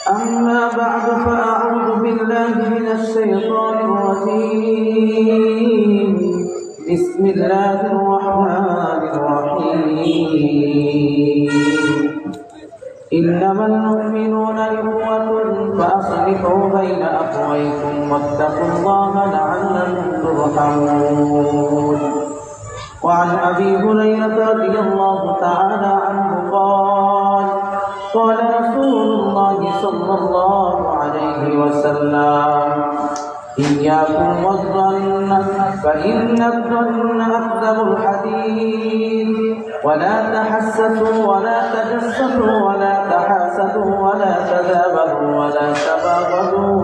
أما بعد فأعوذ بالله من الشيطان الرجيم بسم الله الرحمن الرحيم إنما المؤمنون إخوة فأصلحوا بين أخويكم واتقوا الله لعلكم ترحمون وعن أبي هريرة رضي الله تعالى عنه قال رسول الله صلى الله عليه وسلم إياكم والظن فإن الظن أكذب الحديث ولا تحسسوا ولا تجسسوا ولا تحاسدوا ولا تدابروا ولا تباغضوا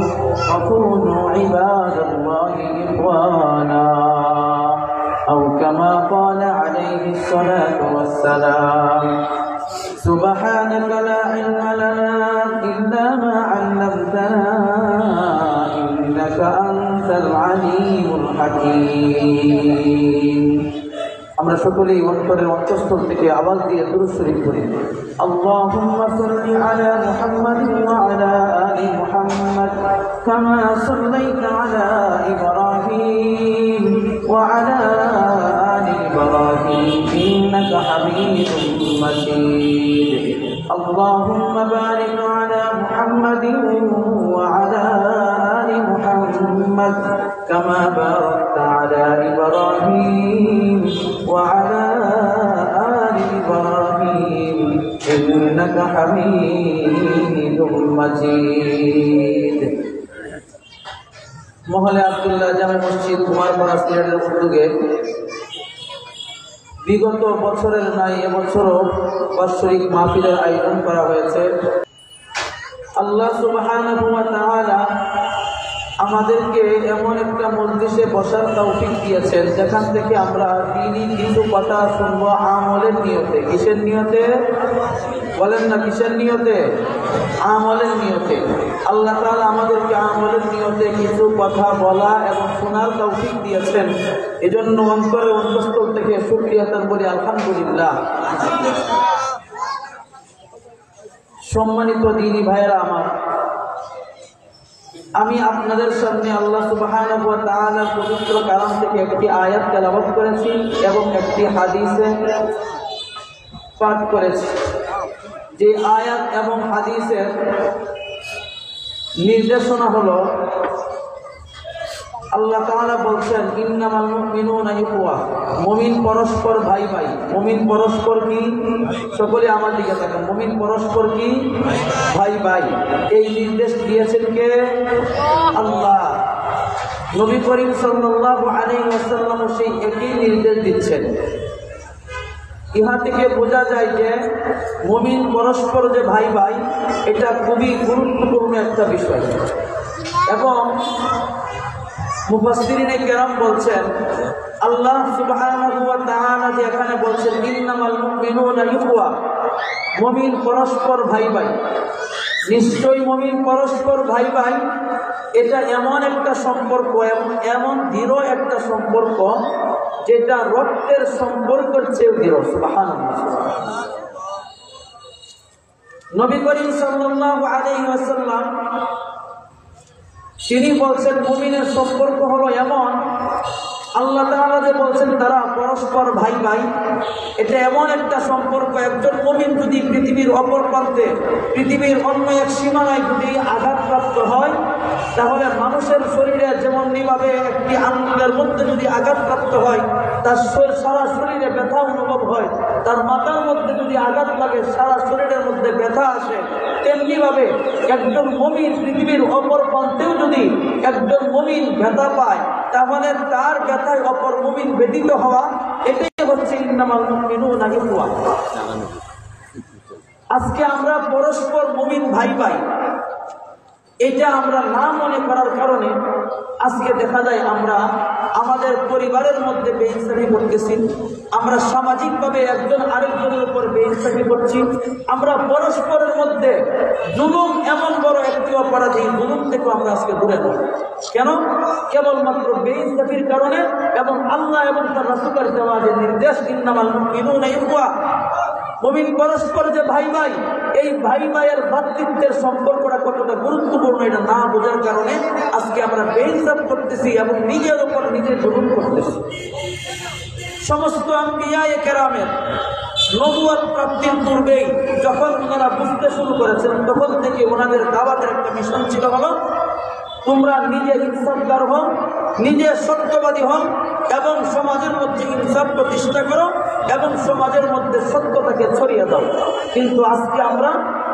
وكونوا عباد الله إخوانا أو كما قال عليه الصلاة والسلام سبحانك لا علم لنا إلا ما علمتنا إنك أنت العليم الحكيم আমরা সকলেই অন্তরের অন্তঃস্থল থেকে আওয়াজ দিয়ে দুরূদ শরীফ পড়ি আল্লাহুম্মা সাল্লি আলা মুহাম্মাদিন ওয়া আলা আলি মুহাম্মাদ কামা সাল্লাইতা আলা ইব্রাহিম ওয়া আলা আলি ইব্রাহিম ইন্নাকা হামিদুম মাজিদ আল্লাহুম্মা বারিক আলা মুহাম্মাদিন ওয়া আলা আলি মুহাম্মাদ কামা বারাকতা আলা ইব্রাহিম وعلى آل إبراهيم إنك حميد مجيد মহলে আব্দুল্লাহ জামে মসজিদ কুমারপাড়া সিলেটের উদ্যোগে বিগত বছরের নাই এবছরও বাৎসরিক মাহফিলের আয়োজন করা হয়েছে। আল্লাহ সুবহানাহু ওয়া তাআলা আমাদেরকে এমন একটা মজলিসে বসার তৌফিক দিয়েছেন যেখান থেকে আমরা দ্বীনি কিছু কথা শুনবো আমলের নিয়তে। কিসের নিয়তে বলেন না? কিসের নিয়তে? আমলের নিয়তে। আল্লাহ তাআলা আমাদেরকে আমলের নিয়তে কিছু কথা বলা এবং শোনার তৌফিক দিয়েছেন। এজন্য অন্তরের অন্তঃস্থল থেকে শুকরিয়া আদান করি আলহামদুলিল্লাহ। সম্মানিত দ্বীনি ভাইয়েরা আমার, আমি আপনাদের সামনে আল্লাহ সুবহানাহু ওয়া তাআলার পবিত্র কালাম থেকে একটি আয়াত তেলাওয়াত করেছি এবং একটি হাদিসে পাঠ করেছি। যে আয়াত এবং হাদিসের নির্দেশনা হলো আল্লাহ তাআলা বলছেন ইন্নামাল মুমিনুনা ইখওয়া, মুমিন পরস্পর ভাই ভাই। মুমিন পরস্পর কি? সকলে আমার দিকে তাকান। মুমিন পরস্পর কি? ভাই ভাই। এই নির্দেশ দিয়েছেন কে? আল্লাহ। নবী করিম সাল্লাল্লাহু আলাইহি ওয়াসাল্লাম সেই একই নির্দেশ দিচ্ছেন। ইহা থেকে বোঝা যায় যে মুমিন পরস্পর যে ভাই ভাই, এটা খুবই গুরুত্বপূর্ণ একটা বিষয়। এবং মুফাসসিরিনে কেরাম বলছেন আল্লাহ সুবহানাহু ওয়া তাআলা যে এখানে বলছেন ইন্নামাল মুমিনুনা ইখওয়া, মুমিন পরস্পর ভাই ভাই। নিশ্চয়ই মুমিন পরস্পর ভাই ভাই, এটা এমন একটা সম্পর্ক, এমন দৃঢ় একটা সম্পর্ক যেটা রক্তের সম্পর্কের চেয়ে দৃঢ়। সুবহানাল্লাহ। নবী করিম সাল্লাল্লাহু আলাইহি ওয়াসাল্লাম তিনি বলছেন মুমিনের সম্পর্ক হলো এমন, আল্লাহ তাআলা যে বলছেন তারা পরস্পর ভাই ভাই, এটা এমন একটা সম্পর্ক। একজন মুমিন যদি পৃথিবীর অপর প্রান্তে, পৃথিবীর অন্য এক সীমানায় যদি আঘাতপ্রাপ্ত হয়, তাহলে মানুষের শরীরে যেমন নিভাবে একটি আঙ্গুলের মধ্যে যদি আঘাতপ্রাপ্ত হয় তার সারা শরীরে ব্যথা অনুভব হয়, তার মাথার মধ্যে যদি আঘাত লাগে সারা শরীরের মধ্যে ব্যথা আসে, তেমনিভাবে একজন মুমিন পৃথিবীর অপর প্রান্তেও যদি একজন মুমিন ব্যথা পায়, তাহলে তার ব্যথায় অপর মুমিন ব্যথিত হওয়া, এটাই হচ্ছে ইন্নামাল মুমিনুনা ইখওয়া। আজকে আমরা পরস্পর মুমিন ভাই ভাই, এটা আমরা না মনে করার কারণে আজকে দেখা যায় আমরা আমাদের পরিবারের মধ্যে বেইনসাফি করতেছি, আমরা সামাজিকভাবে একজন আরেকজনের উপর বেইনসাফি করছি, আমরা পরস্পরের মধ্যে জুলুম, এমন বড় একটি অপরাধ, এই জুলুম থেকে আমরা আজকে দূরে নই। কেন? কেবলমাত্র বেইনসাফির কারণে এবং আল্লাহ এবং তার রাসূলের দেওয়া যে নির্দেশ ইন্নামাল মুমিনুনা ইখওয়া, মুমিন পরস্পর যে ভাই ভাই, এই ভাই ভাইয়ের ভ্রাতৃত্বের সম্পর্কটা কতটা গুরুত্বপূর্ণ এটা না বোঝার কারণে আজকে আমরা বেইনসাফ করতেছি এবং নিজের উপর নিজে জুলুম করতেছি। সমস্ত আম্বিয়ায়ে কেরামের নবুয়ত প্রাপ্তির পূর্বেই যখন ওনারা বুঝতে শুরু করেছেন, তখন থেকে ওনাদের দাওয়াতের একটা মিশন ছিল হলো তোমরা নিজে ইনসাফগার হও, নিজে সত্যবাদী হও এবং সমাজের মধ্যে ইনসাফ প্রতিষ্ঠা করো এবং সমাজের মধ্যে সত্যতাকে ছড়িয়ে দাও। কিন্তু আজকে আমরা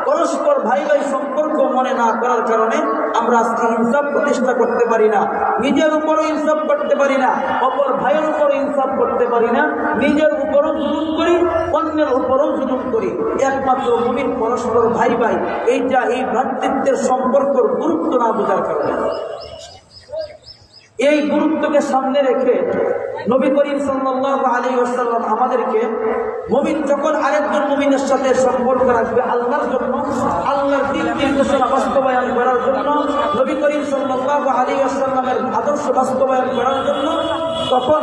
পরস্পর ভাই ভাই সম্পর্ক মনে না করার কারণে আমরা আজকে ইনসাফ প্রতিষ্ঠা করতে পারি না, নিজের উপরও ইনসাফ করতে পারি না, অপর ভাইয়ের উপরও ইনসাফ করতে পারি না, নিজের উপরও জুলুম করি, অন্যের উপরও জুলুম করি। একমাত্র মুমিন পরস্পর ভাই ভাই, এইটা এই ভ্রাতৃত্বের সম্পর্কের গুরুত্ব না বোঝার কারণে। এই গুরুত্বকে সামনে রেখে নবী করিম সাল্লাল্লাহু আলাইহি ওয়াসাল্লাম আমাদেরকে মুমিন যখন আরেকজন মুমিনের সাথে সম্পর্ক রাখবে আল্লাহর জন্য, আল্লাহর দিন নির্দেশনা বাস্তবায়ন করার জন্য, নবী করিম সাল্লাল্লাহু আলাইহি ওয়াসাল্লামের আদর্শ বাস্তবায়ন করার জন্য, তখন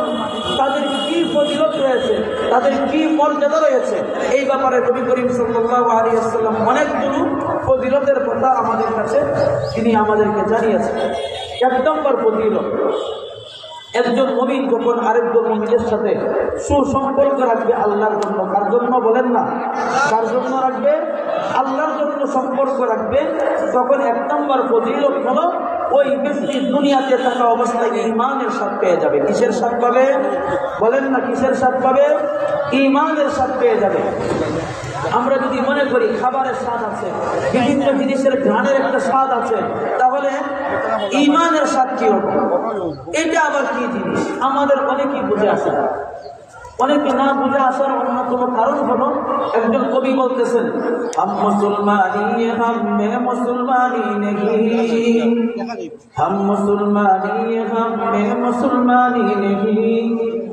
তাদের কি ফজিলত রয়েছে, তাদের কি মর্যাদা রয়েছে, এই ব্যাপারে নবী করিম সাল্লাল্লাহু আলাইহি ওয়াসাল্লাম অনেকগুলো ফজিলতের কথা আমাদের কাছে তিনি আমাদেরকে জানিয়েছেন। এক নম্বর ফজিলত, একজন মুমিন যখন আরেকজন মুমিনের সাথে সুসম্পর্ক রাখবে আল্লাহর জন্য, কার জন্য বলেন না, কার জন্য রাখবে, আল্লাহর জন্য সম্পর্ক রাখবে, তখন এক নম্বর ফজিলত হলো ওই ব্যক্তি দুনিয়াতে থাকা অবস্থায় ঈমানের স্বাদ পেয়ে যাবে। কিসের স্বাদ পাবে বলেন না, কিসের স্বাদ পাবে? ঈমানের স্বাদ পেয়ে যাবে। আমরা যদি মনে করি খাবারের স্বাদ আছে, বিভিন্ন জিনিসের ঘ্রাণের একটা স্বাদ আছে, তাহলে ঈমানের স্বাদ কি হবে? এটা আবার কি জিনিস আমাদের অনেকেই বুঝে আসে না। অনেকে না বুঝে আসার অন্যতম কারণ হলো, একজন কবি বলতেছেন हम मुसलमानी में मुसलमानी नहीं, हम मुसलमानी में मुसलमानी नहीं,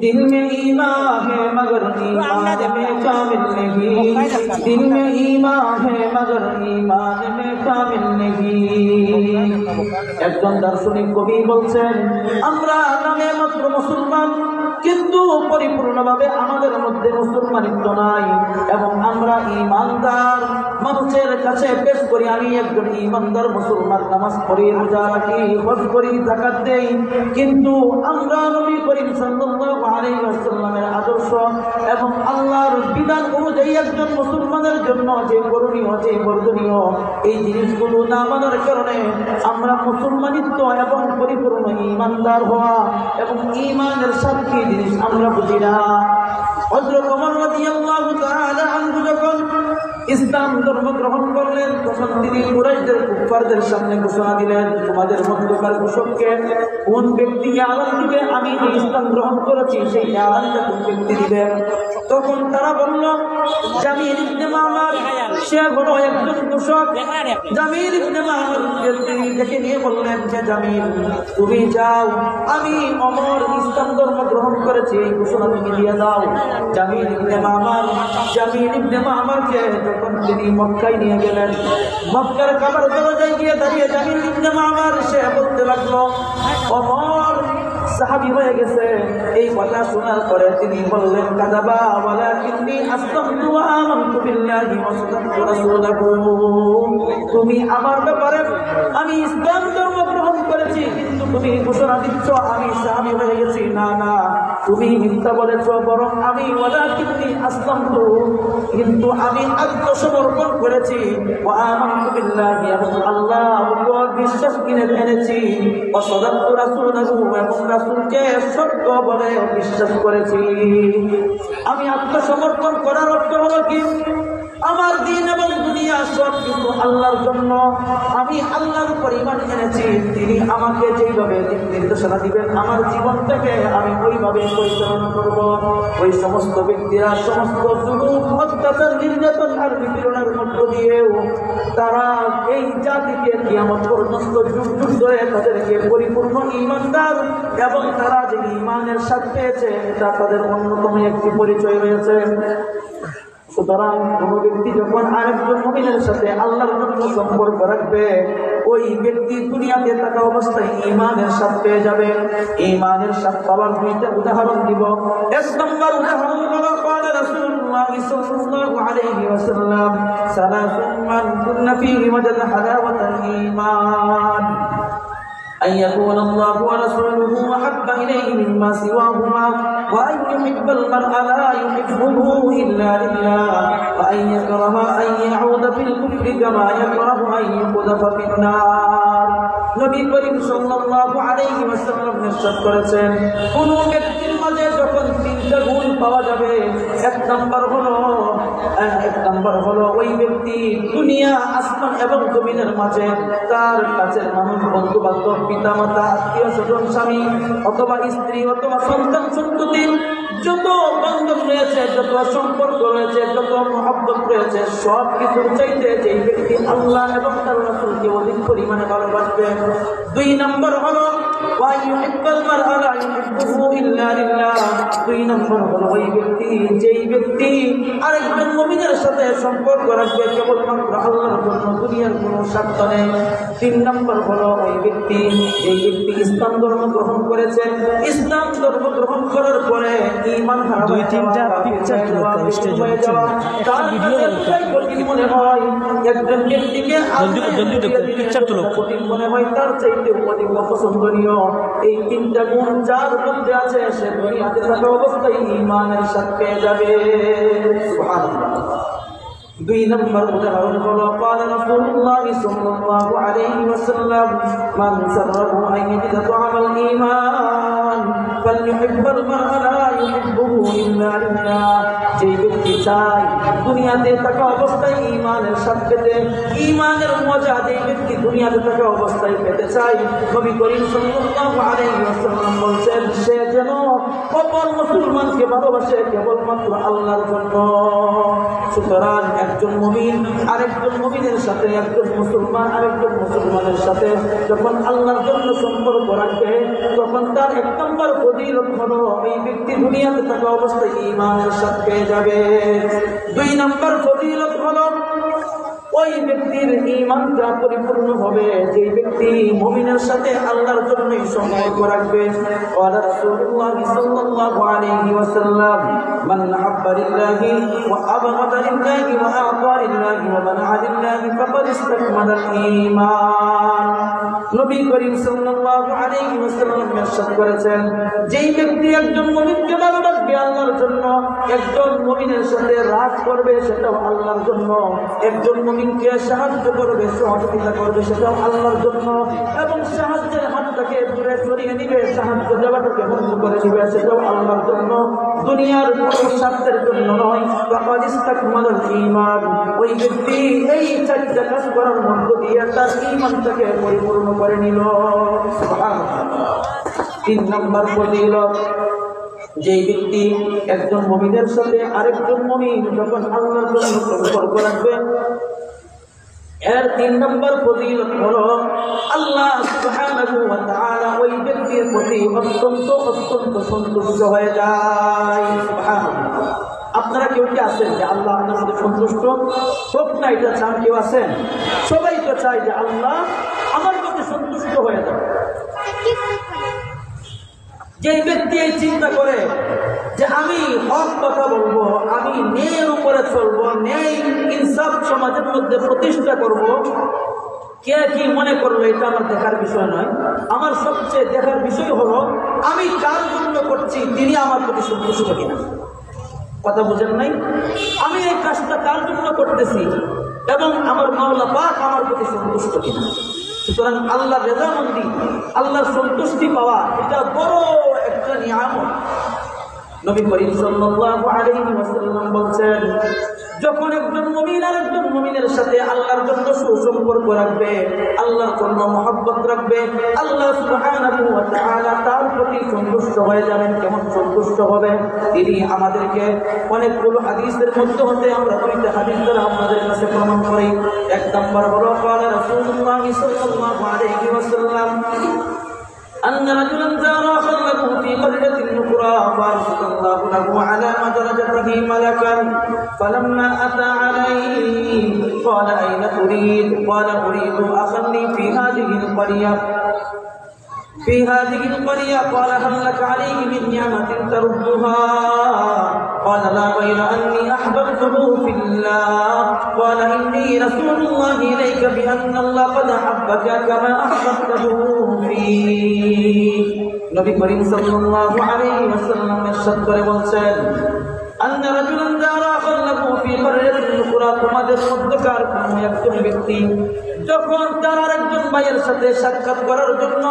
दिल में ईमान है मगर ईमान में कामिल नहीं, दिल में ईमान है मगर ईमान में कामिल नहीं। একজন দার্শনিক কবি বলছেন আমরা নামে মাত্র মুসলমান, কিন্তু পরিপূর্ণভাবে আমাদের মধ্যে মুসলমানিত্ব নাই এবং আমরা ঈমানদার। মানুষের কাছে পেশ করি আমি একজন ঈমানদার মুসলমান, নামাজ পড়ি, রোজা রাখি, হজ করি, যাকাত দেই, কিন্তু আমরা নবী করিম সাল্লাল্লাহু আলাইহি ওয়াসাল্লামের আদর্শ এবং আল্লাহর বিধান অনুযায়ী একজন মুসলমানের জন্য যে করণীয়, যে বর্জনীয়, এই জিনিসগুলো না মানার কারণে আমরা মুসলমানিত্ব এবং পরিপূর্ণ ঈমানদার হওয়া এবং ঈমানের সাক্ষী জিনিস আমরা বুঝি না। হযরত ওমর রাদিয়াল্লাহু তাআলা আনহু যখন ইসলাম ধর্ম গ্রহণ করলেন, তখন তিনি কুরাইশদের কুফফারদের সামনে ঘোষণা দিলেন, তোমাদের মধ্যকার ঘোষককে কোন ব্যক্তি আলান দিবে, আমি যে ইসলাম গ্রহণ করেছি সেই আলানটা কোন ব্যক্তি দিবেন? তখন তারা বলল জামিল ইবনে মামার, সে হলো একজন ঘোষক। জামিল ইবনে মামার দেখে নিয়ে বললেন যে জামিল তুমি যাও, আমি ওমর ইসলাম ধর্ম গ্রহণ করেছি এই ঘোষণা তুমি দিয়ে দাও। জামিল ইবনে মামারকে যখন তিনি মক্কায় নিয়ে গেলেন, মক্কার কাবার দরজায় গিয়ে দাঁড়িয়ে জামিল ইবনে মামার সে বলতে লাগলো ওমর সাহাবী হয়ে গেছে। এই কথা শোনার পরে তিনি বললেন কাযাবা ওয়ালাকিন্নী আসলামতু ওয়া আমানতু বিল্লাহি ওয়া সাদাকতু রাসূলাহু, তুমি আমার ব্যাপারে আমি ইসলাম ধর্ম গ্রহণ করেছি, কিন্তু তুমি ঘোষণা দিচ্ছ আমি সাহাবী হয়ে গেছি। না না, তুমি মিথ্যা বলেছ, বরং আমি ওয়ালাকিন্নী আসলামতু, কিন্তু আমি আত্মসমর্পণ করেছি, ওয়া আমানতু বিল্লাহি, এবং আল্লাহর উপর বিশ্বাস কিনে এনেছি, ওয়া সাদাকতু রাসূলাহু, এবং রাসূলকে সত্য বলে বিশ্বাস করেছি। আমি আত্মসমর্পণ করার অর্থ হলো কি, আমার দিন এবং দুনিয়া সব কিন্তু আল্লাহর জন্য। আমি আল্লাহর উপর ঈমান এনেছি, তিনি আমাকে যেইভাবে দিক নির্দেশনা দিবেন আমার জীবনটাকে আমি ওইভাবে পরিচালনা করব। ওই সমস্ত ব্যক্তিরা সমস্ত জুলুম, অত্যাচার, নির্যাতন আর নিপীড়নের মধ্য দিয়েও তারা এই জাতিকে কিয়ামত পর্যন্ত যুগ যুগ ধরে তাদেরকে পরিপূর্ণ ঈমানদার এবং তারা যে ঈমানের স্বাদ পেয়েছে এটা তাদের অন্যতম একটি পরিচয় রয়েছে। সুতরাং কোন ব্যক্তি যখন আরেকজন মুমিনের সাথে আল্লাহর জন্য সম্পর্ক রাখবে, ওই ব্যক্তি দুনিয়াতে থাকা অবস্থায় ঈমানের স্বাদ পেয়ে যাবে। ঈমানের স্বাদ পাওয়ার দুইটা উদাহরণ দিব। এক নম্বর উদাহরণ হলো قال رسول الله صلى الله عليه وسلم ثلاث من كن فيه وجد حلاوة الإيمان أن يكون الله ورسوله أحب إليه مما سواهما وأن يحب المرء لا يحبه إلا لله وأن يكره أن يعود في الكفر كما يكره أن يقذف في النار। নবী করিম সাল্লাল্লাহু আলাইহি ওয়াসাল্লাম ইরশাদ করেছেন, কোন ব্যক্তির মাঝে যখন তিনটা গুণ পাওয়া যাবে, এক নম্বর হলো ওই ব্যক্তি দুনিয়া আসমান এবং জমিনের মাঝে তার কাছের মানুষ, বন্ধু বান্ধব, পিতা মাতা, আত্মীয় স্বজন, স্বামী অথবা স্ত্রী অথবা সন্তান সন্ততি, যত বন্ধন রয়েছে, যত সম্পর্ক রয়েছে, যত মহব্বত রয়েছে, সব কিছুর চাইতে যে ব্যক্তি আল্লাহ এবং তার রাসূলকে অধিক পরিমাণে ভালোবাসবে। দুই নম্বর হলো দুই নম্বর হলো ওই ব্যক্তি, যেই ব্যক্তি আরেকজন মুমিনের সাথে সম্পর্ক রাখবে কেবলমাত্র আল্লাহর জন্য, দুনিয়ার কোনো স্বার্থ নেই। তিন নম্বর হলো ওই ব্যক্তি, যেই ব্যক্তি ইসলাম ধর্ম গ্রহণ করেছেন, ইসলাম ধর্ম গ্রহণ করার পরে ঈমান হারা হয়ে যাওয়া, মনে হয় একজন ব্যক্তিকে কঠিন মনে হয়, তার চাইতে অধিক অপছন্দনীয় এই তিনটা গুণ যার মধ্যে আছে, সে দুনিয়াতে থাকা অবস্থায় ঈমানের স্বাদ পেয়ে যাবে। সুবহানাল্লাহ। দুই নম্বর উদাহরণ হলো قال رسول الله صلى الله عليه وسلم من سره أن يجد طعم الإيمان فليحب المرء لا يحبه إلا لله। যে ব্যক্তি চায় দুনিয়াতে থাকা অবস্থায় ঈমানের স্বাদ পেতে, ঈমানের মজা যে ব্যক্তি দুনিয়াতে থাকা অবস্থায় পেতে চায়, নবী করিম সাল্লাল্লাহু আলাইহি ওয়াসাল্লাম বলেন, সে যেন অপর মুসলমানকে ভালোবাসে কেবলমাত্র আল্লাহর জন্য। সুতরাং একজন মুমিন আরেকজন মুমিনের সাথে, একজন মুসলমান আরেকজন মুসলমানের সাথে যখন আল্লাহর জন্য সম্পর্ক রাখবে, তখন তার এক নম্বর ফজিলত হলো এই ব্যক্তি দুনিয়াতে থাকা অবস্থায় ঈমানের স্বাদ পেয়ে যাবে। দুই নম্বর ফজিলত হলো ওই ব্যক্তির ঈমানটা পরিপূর্ণ হবে, যে ব্যক্তি মুমিনের সাথে আল্লাহর জন্যই সম্পর্ক রাখবে। قال رسول الله صلى الله عليه وسلم من أحب لله وأبغض لله وأعطى لله ومنع لله فقد استكمل الإيمان। নবী করিম সাল্লাল্লাহু আলাইহি ওয়াসাল্লাম ইরশাদ করেছেন, যেই ব্যক্তি একজন মুমিনকে ভালোবাসবে আল্লাহর জন্য, একজন মুমিনের সাথে রাগ করবে সেটাও আল্লাহর জন্য, একজন মুমিনকে সাহায্য করবে, সহযোগিতা করবে সেটাও আল্লাহর জন্য, এবং সাহায্যের হাতটাকে দূরে সরিয়ে নিবে, সাহায্য দেওয়াটাকে বন্ধ করে দিবে, সেটাও আল্লাহর জন্য, দুনিয়ার কোনো স্বার্থের জন্য নয়। ফাকাদ ইসতাকমালাল ঈমান। ওই ব্যক্তি এই চারটা কাজ করার মধ্য দিয়ে তার ঈমানটাকে পরিপূর্ণ করে নিল। সুবহানাল্লাহ। তিন নম্বর ফজিলত, যেই ব্যক্তি একজন মুমিনের সাথে আরেকজন মুমিন যখন আল্লাহর জন্য সম্পর্ক রাখবে, এর তিন নম্বর ফজিলত হলো আল্লাহ সুবহানাহু ওয়া তাআলা ওই ব্যক্তির প্রতি অত্যন্ত সন্তুষ্ট হয়ে যায়। সুবহানাল্লাহ। আপনারা কেউ কি আছেন যে আল্লাহ আপনার সাথে সন্তুষ্ট হোক না, এটা চান? কেউ আছেন? সবাই তো চায় যে আল্লাহ আমার প্রতি সন্তুষ্ট হয়ে যায়। যে ব্যক্তি এই চিন্তা করে যে আমি হক কথা বলবো, আমি ন্যায়ের উপরে চলবো, ন্যায় ইনসাফ সমাজের মধ্যে প্রতিষ্ঠা করব, কে কি মনে করলো এটা আমার দেখার বিষয় নয়। আমার সবচেয়ে দেখার বিষয় হলো আমি কার জন্য করছি, তিনি আমার প্রতি সন্তুষ্ট কিনা। কথা বুঝেন নাই? আমি এই কাজটা কার জন্য করতেছি এবং আমার মাওলা পাক আমার প্রতি সন্তুষ্ট কিনা। সুতরাং আল্লাহ রেজামন্দি, আল্লাহর সন্তুষ্টি পাওয়া, এটা বড় একটা নিয়ামত। নবী করিম সাল্লাল্লাহু আলাইহি ওয়াসাল্লাম বলেন, যখন একজন মুমিন আরেকজন মুমিনের সাথে আল্লাহর জন্য সুসম্পর্ক রাখবে, আল্লাহর জন্য মহব্বত রাখবে, আল্লাহ সুবহানাহু ওয়া তাআলা তার প্রতি সন্তুষ্ট হয়ে যাবেন। কেমন সন্তুষ্ট হবে? তিনি আমাদেরকে অনেকগুলো হাদিসের মধ্যে হতে আমরা দুইটা হাদিস দ্বারা আপনাদের কাছে প্রমাণ করি। এক নম্বর হলো قال رسول الله صلى الله عليه وسلم أن رجلا زار أخا له في قرية أخرى فأرسل الله له على مدرجته ملكا فلما أتى عليه قال أين تريد؟ قال أريد أخا لي في هذه القرية. قال هل لك عليه من نعمة تردها؟ قال لا غير أني أحببته في الله. قال إني رسول الله إليك بأن الله قد أحبك كما أحببته فيه. নবী করিম সাল্লাল্লাহু আলাইহি ওয়াসাল্লাম ইরশাদ করে বলছেন, আন্না রাজুলান যারা খাল্লাহু ফি কারয়াতিন উখরা, তোমাদের মধ্যকার কোন একজন ব্যক্তি যখন তার আরেকজন ভাইয়ের সাথে সাক্ষাৎ করার জন্য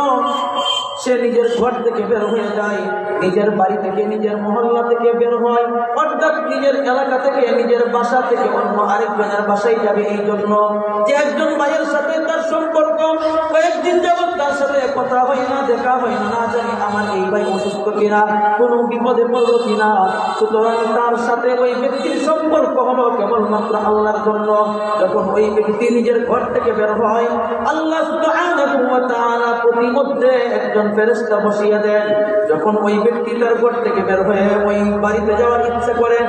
সে নিজের ঘর থেকে বের হয়ে যায়, নিজের বাড়ি থেকে, নিজের মহল্লা থেকে বের হয়, অর্থাৎ নিজের এলাকা থেকে, নিজের বাসা থেকে অন্য আরেকজনের বাসায় যাবে, এই জন্য যে একজন ভাইয়ের সাথে তার সম্পর্ক কয়েকদিন যাবৎ তার সাথে কথা হয় না, দেখা হয় না, না জানি আমার এই ভাই অসুস্থ কিনা, কোনো বিপদে পড়ল কিনা, সুতরাং তার সাথে ওই ব্যক্তির সম্পর্ক হলো কেবলমাত্র আল্লাহর জন্য। যখন ওই ব্যক্তি নিজের ঘর থেকে বের হয়, আল্লাহ সুবহানাহু ওয়া তাআলা প্রতিমধ্যে একজন ফেরেশতা বসিয়ে দেন। যখন ওই ব্যক্তি তার ঘর থেকে বের হয়ে ওই বাড়িতে যাওয়ার ইচ্ছা করে,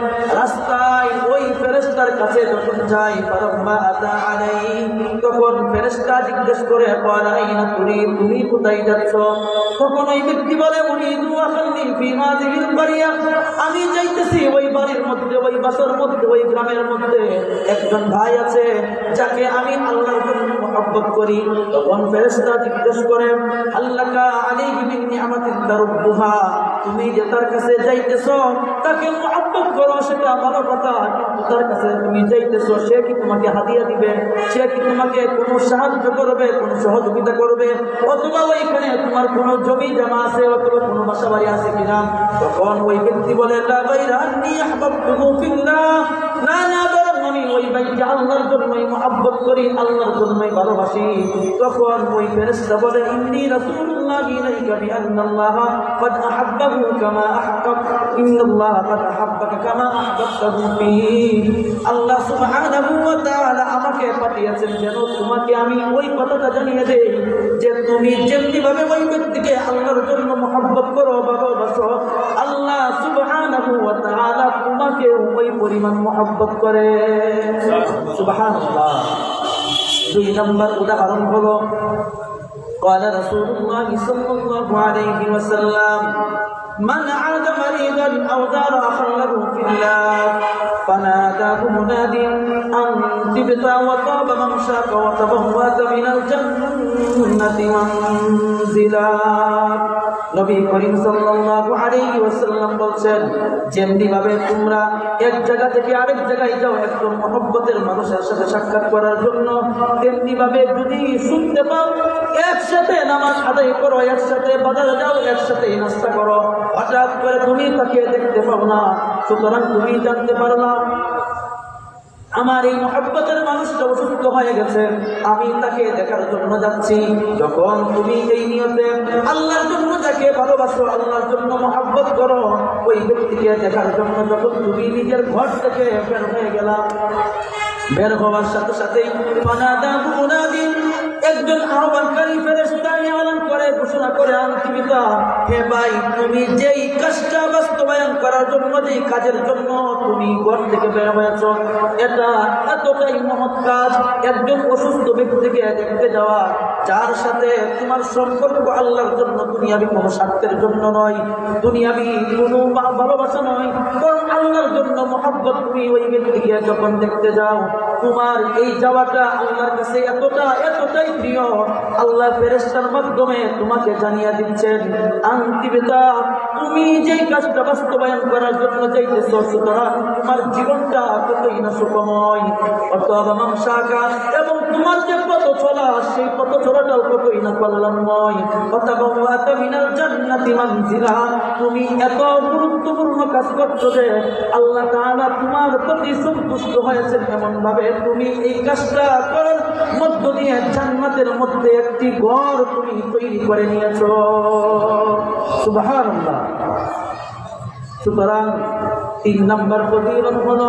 রাস্তায় ওই ফেরেশতার কাছে যখন যায়, ফারাম্মা আতা আলাইহি, তখন ফেরেশতা জিজ্ঞেস করে, ক্বালা আইনা তুরিদ, তুমি কোথায় যাচ্ছ? তখন ওই ব্যক্তি বলে, উরিদু আখাল্লি ফি হাযিহিল কারিয়া, আমি যাইতেছি ওই বাড়ির মধ্যে, ওই বাসার মধ্যে, ওই গ্রামের মধ্যে একজন ভাই আছে যাকে আমি আল্লাহর জন্য মহব্বত করি। তখন ফেরেশতা জিজ্ঞেস করে, আল্লাহকা আলাইহি মিন নি'মাতিন তারুদ্দুহা, তুমি যে তার কাছে যাইতেছো তাকে মহব্বত করো, সেটা ভালো কথা, কিন্তু তার কাছে তুমি যাইতেছো, সে কি তোমাকে হাদিয়া দিবে? সে কি তোমাকে কোনো সাহায্য করবে, কোনো সহযোগিতা করবে? অথবা ওইখানে তোমার কোনো জমি জমা আছে, অথবা কোনো বাসা বাড়ি আছে কিনা? তখন ওই ব্যক্তি বলে, লা গায়রা আন্নী আহবাবতুহু ফিল্লাহ, না না, বরং আমি ওই ভাইকে আল্লাহর জন্যই মহব্বত করি, আল্লাহর জন্যই ভালোবাসি। তখন ওই ফেরেশতা বলে, ইন্নী রাসূলুল্লাহ ইলাইকা বিআন্নাল্লাহ ক্বাদ আহাব্বাহু কামা আহবাব, ইন্নাল্লাহ ক্বাদ আহাব্বাকা কামা আহবাবতাহু ফীহি। আল্লাহ সুবহানাহু ওয়া তাআলা আমাকে পাঠিয়েছেন যেন তোমাকে আমি ওই কথাটা জানিয়ে দেই যে তুমি যেমনি ভাবে ওই ব্যক্তিকে আল্লাহর জন্য মহব্বত করো, ভালোবাসো, আল্লাহ সুবহানাহু ওয়া তাআলা তোমাকে ওই পরিমাণ মহব্বত করে। সুবহানাল্লাহ। 2 নম্বর উদাহরণ হলো, قال رسول الله صلى الله عليه وسلم من عاد مريضا أو زار أخا له في الله فناداه مناد أن طبت وطاب ممشاك وتبوأت من الجنة منزلا। নবী করিম সাল্লাল্লাহু আলাইহি ওয়াসাল্লাম বলেন, যেমনি ভাবে তোমরা এক জায়গা থেকে আরেক জায়গায় যাও একজন মহব্বতের মানুষের সাথে সাক্ষাৎ করার জন্য, তেমনি ভাবে যদি শুনতে পাও একসাথে নামাজ আদায় করো, একসাথে বাজারে যাও, একসাথে নাস্তা করো, হঠাৎ করে তুমি তাকে দেখতে পাও না, সুতরাং তুমি জানতে পারলা আমার এই মহব্বতের মানুষটা অসুস্থ হয়ে গেছে, আমি তাকে দেখার জন্য যাচ্ছি। যখন তুমি এই নিয়তে আল্লাহর জন্য যাকে ভালোবাসো, আল্লাহর জন্য মহব্বত করো, ওই ব্যক্তিকে দেখার জন্য যখন তুমি নিজের ঘর থেকে বের হয়ে গেলা, বের হওয়ার সাথে সাথেই ফানাদাহু মুনাদিন, একজন আহ্বানকারী ফেরেশতা এলান করে, ঘোষণা করে, আনতিবিতা, হে ভাই, তুমি যেই কাজটা বাস্তবায়ন করার জন্য, যেই কাজের জন্য তুমি ঘর থেকে বের হয়েছ, এটা এতটাই মহৎ কাজ। একজন অসুস্থ ব্যক্তিকে দেখতে যাওয়া, যার সাথে তোমার সম্পর্ক আল্লাহর জন্য, দুনিয়াবি কোনো স্বার্থের জন্য নয়, দুনিয়াবি কোনো ভালোবাসা নয়, বরং আল্লাহর জন্য মহব্বত। তুমি ওই ব্যক্তিকে যখন দেখতে যাও, তোমার এই যাওয়াটা আল্লাহর কাছে এতটাই প্রিয়, আল্লাহ ফেরেশতার মাধ্যমে তোমাকে জানিয়ে দিচ্ছেন, আনতিবিতা, তুমি যেই কাজটা বাস্তবায়ন করার জন্য যাইতেছ, সুতরাং তোমার জীবনটা কতই না সুখময়, অথবা মামশাকা, এবং তোমার যে পথ চলা, সেই পথ চলাটাও কতই না কল্যাণময়, অথবা মিনাল জান্নাতি মানজিলা, তুমি এত গুরুত্বপূর্ণ কাজ করছো যে আল্লাহ তাআলা তোমার প্রতি সন্তুষ্ট হয়েছেন এমন ভাবে তুমি এই কাজটা করার মধ্য দিয়ে জান্নাতের মধ্যে একটি ঘর তুমি তৈরি করে নিয়েছো। সুবহানাল্লাহ। সুতরাং 3 নম্বর ফজিলত হলো,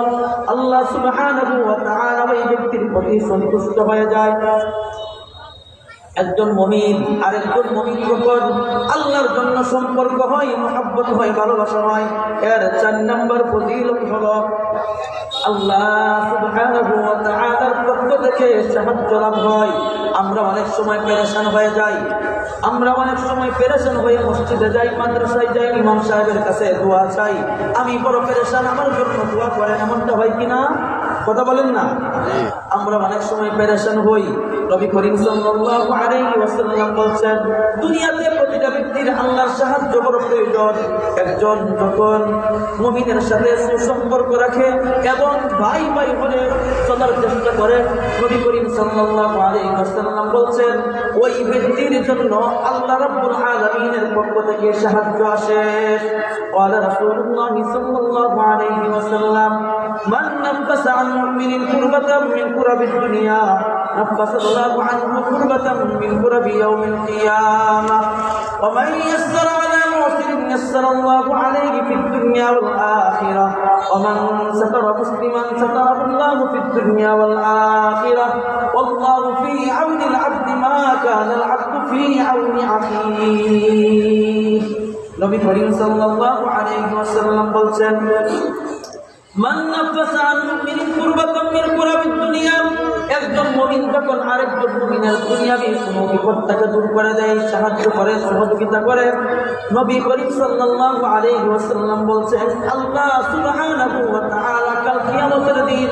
আল্লাহ সুবহানাহু ওয়া তাআলা ওই ব্যক্তির প্রতি সন্তুষ্ট হয়ে যায়। একজন মুমিন আরেকজন মুমিন যখন আল্লাহর জন্য সম্পর্ক হয়, মহব্বত হয়, ভালোবাসা হয়, এর 4 নম্বর ফজিলত হলো আল্লাহ সুবহানাহু ওয়া তাআলার পক্ষ থেকে সাহায্য লাভ হয়। আমরা অনেক সময় পেরেশান হয়ে যাই, আমরা অনেক সময় পেরেশান হয়ে মসজিদে যাই, মাদ্রাসায় যাই, ইমাম সাহেবের কাছে দোয়া চাই, আমি বড় পেরেশান, আমার জন্য দোয়া করেন, এমনটা হয় কিনা? কথা বলেন না? আমরা অনেক সময় পেরেশান হই। নবী করিম সাল্লাল্লাহু আলাইহি ওয়াসাল্লাম বলেন, দুনিয়াতে প্রতিটা ব্যক্তির আল্লাহর সাহায্য বড় প্রয়োজন। একজন যখন মুমিনের সাথে সুসম্পর্ক রাখে এবং ভাই ভাই বলে চলার চেষ্টা করে, নবী করিম সাল্লাল্লাহু আলাইহি ওয়াসাল্লাম বলেন, ওই ব্যক্তির জন্য আল্লাহ রাব্বুল আলামিনের পক্ষ থেকে সাহায্য আসে। قال رسول الله صلى الله عليه وسلم من نفس عن مؤمن كربة من كرب الدنيا نفس الله عنه كربة من كرب يوم القيامة ومن يسر على معسر يسر الله عليه في الدنيا والآخرة ومن ستر مسلما ستره الله في الدنيا والآخرة والله في عون العبد ما كان العبد في عون أخيه। নবী করিম সাল্লাল্লাহু আলাইহি ওয়াসাল্লাম বলেন, মান নাফাসা আন মুমিনিন কুরবাতাম মিন কুরাবিদ দুনিয়া, একজন মুমিন যখন আরেকজন মুমিনের দুনিয়াবি কোনো বিপদ থেকে দূর করে দেয়, সাহায্য করে, সহযোগিতা করে, নবী করিম সাল্লাল্লাহু আলাইহি ওয়াসাল্লাম বলেন, আল্লাহ সুবহানাহু ওয়া তাআলা কাল কিয়ামতের দিন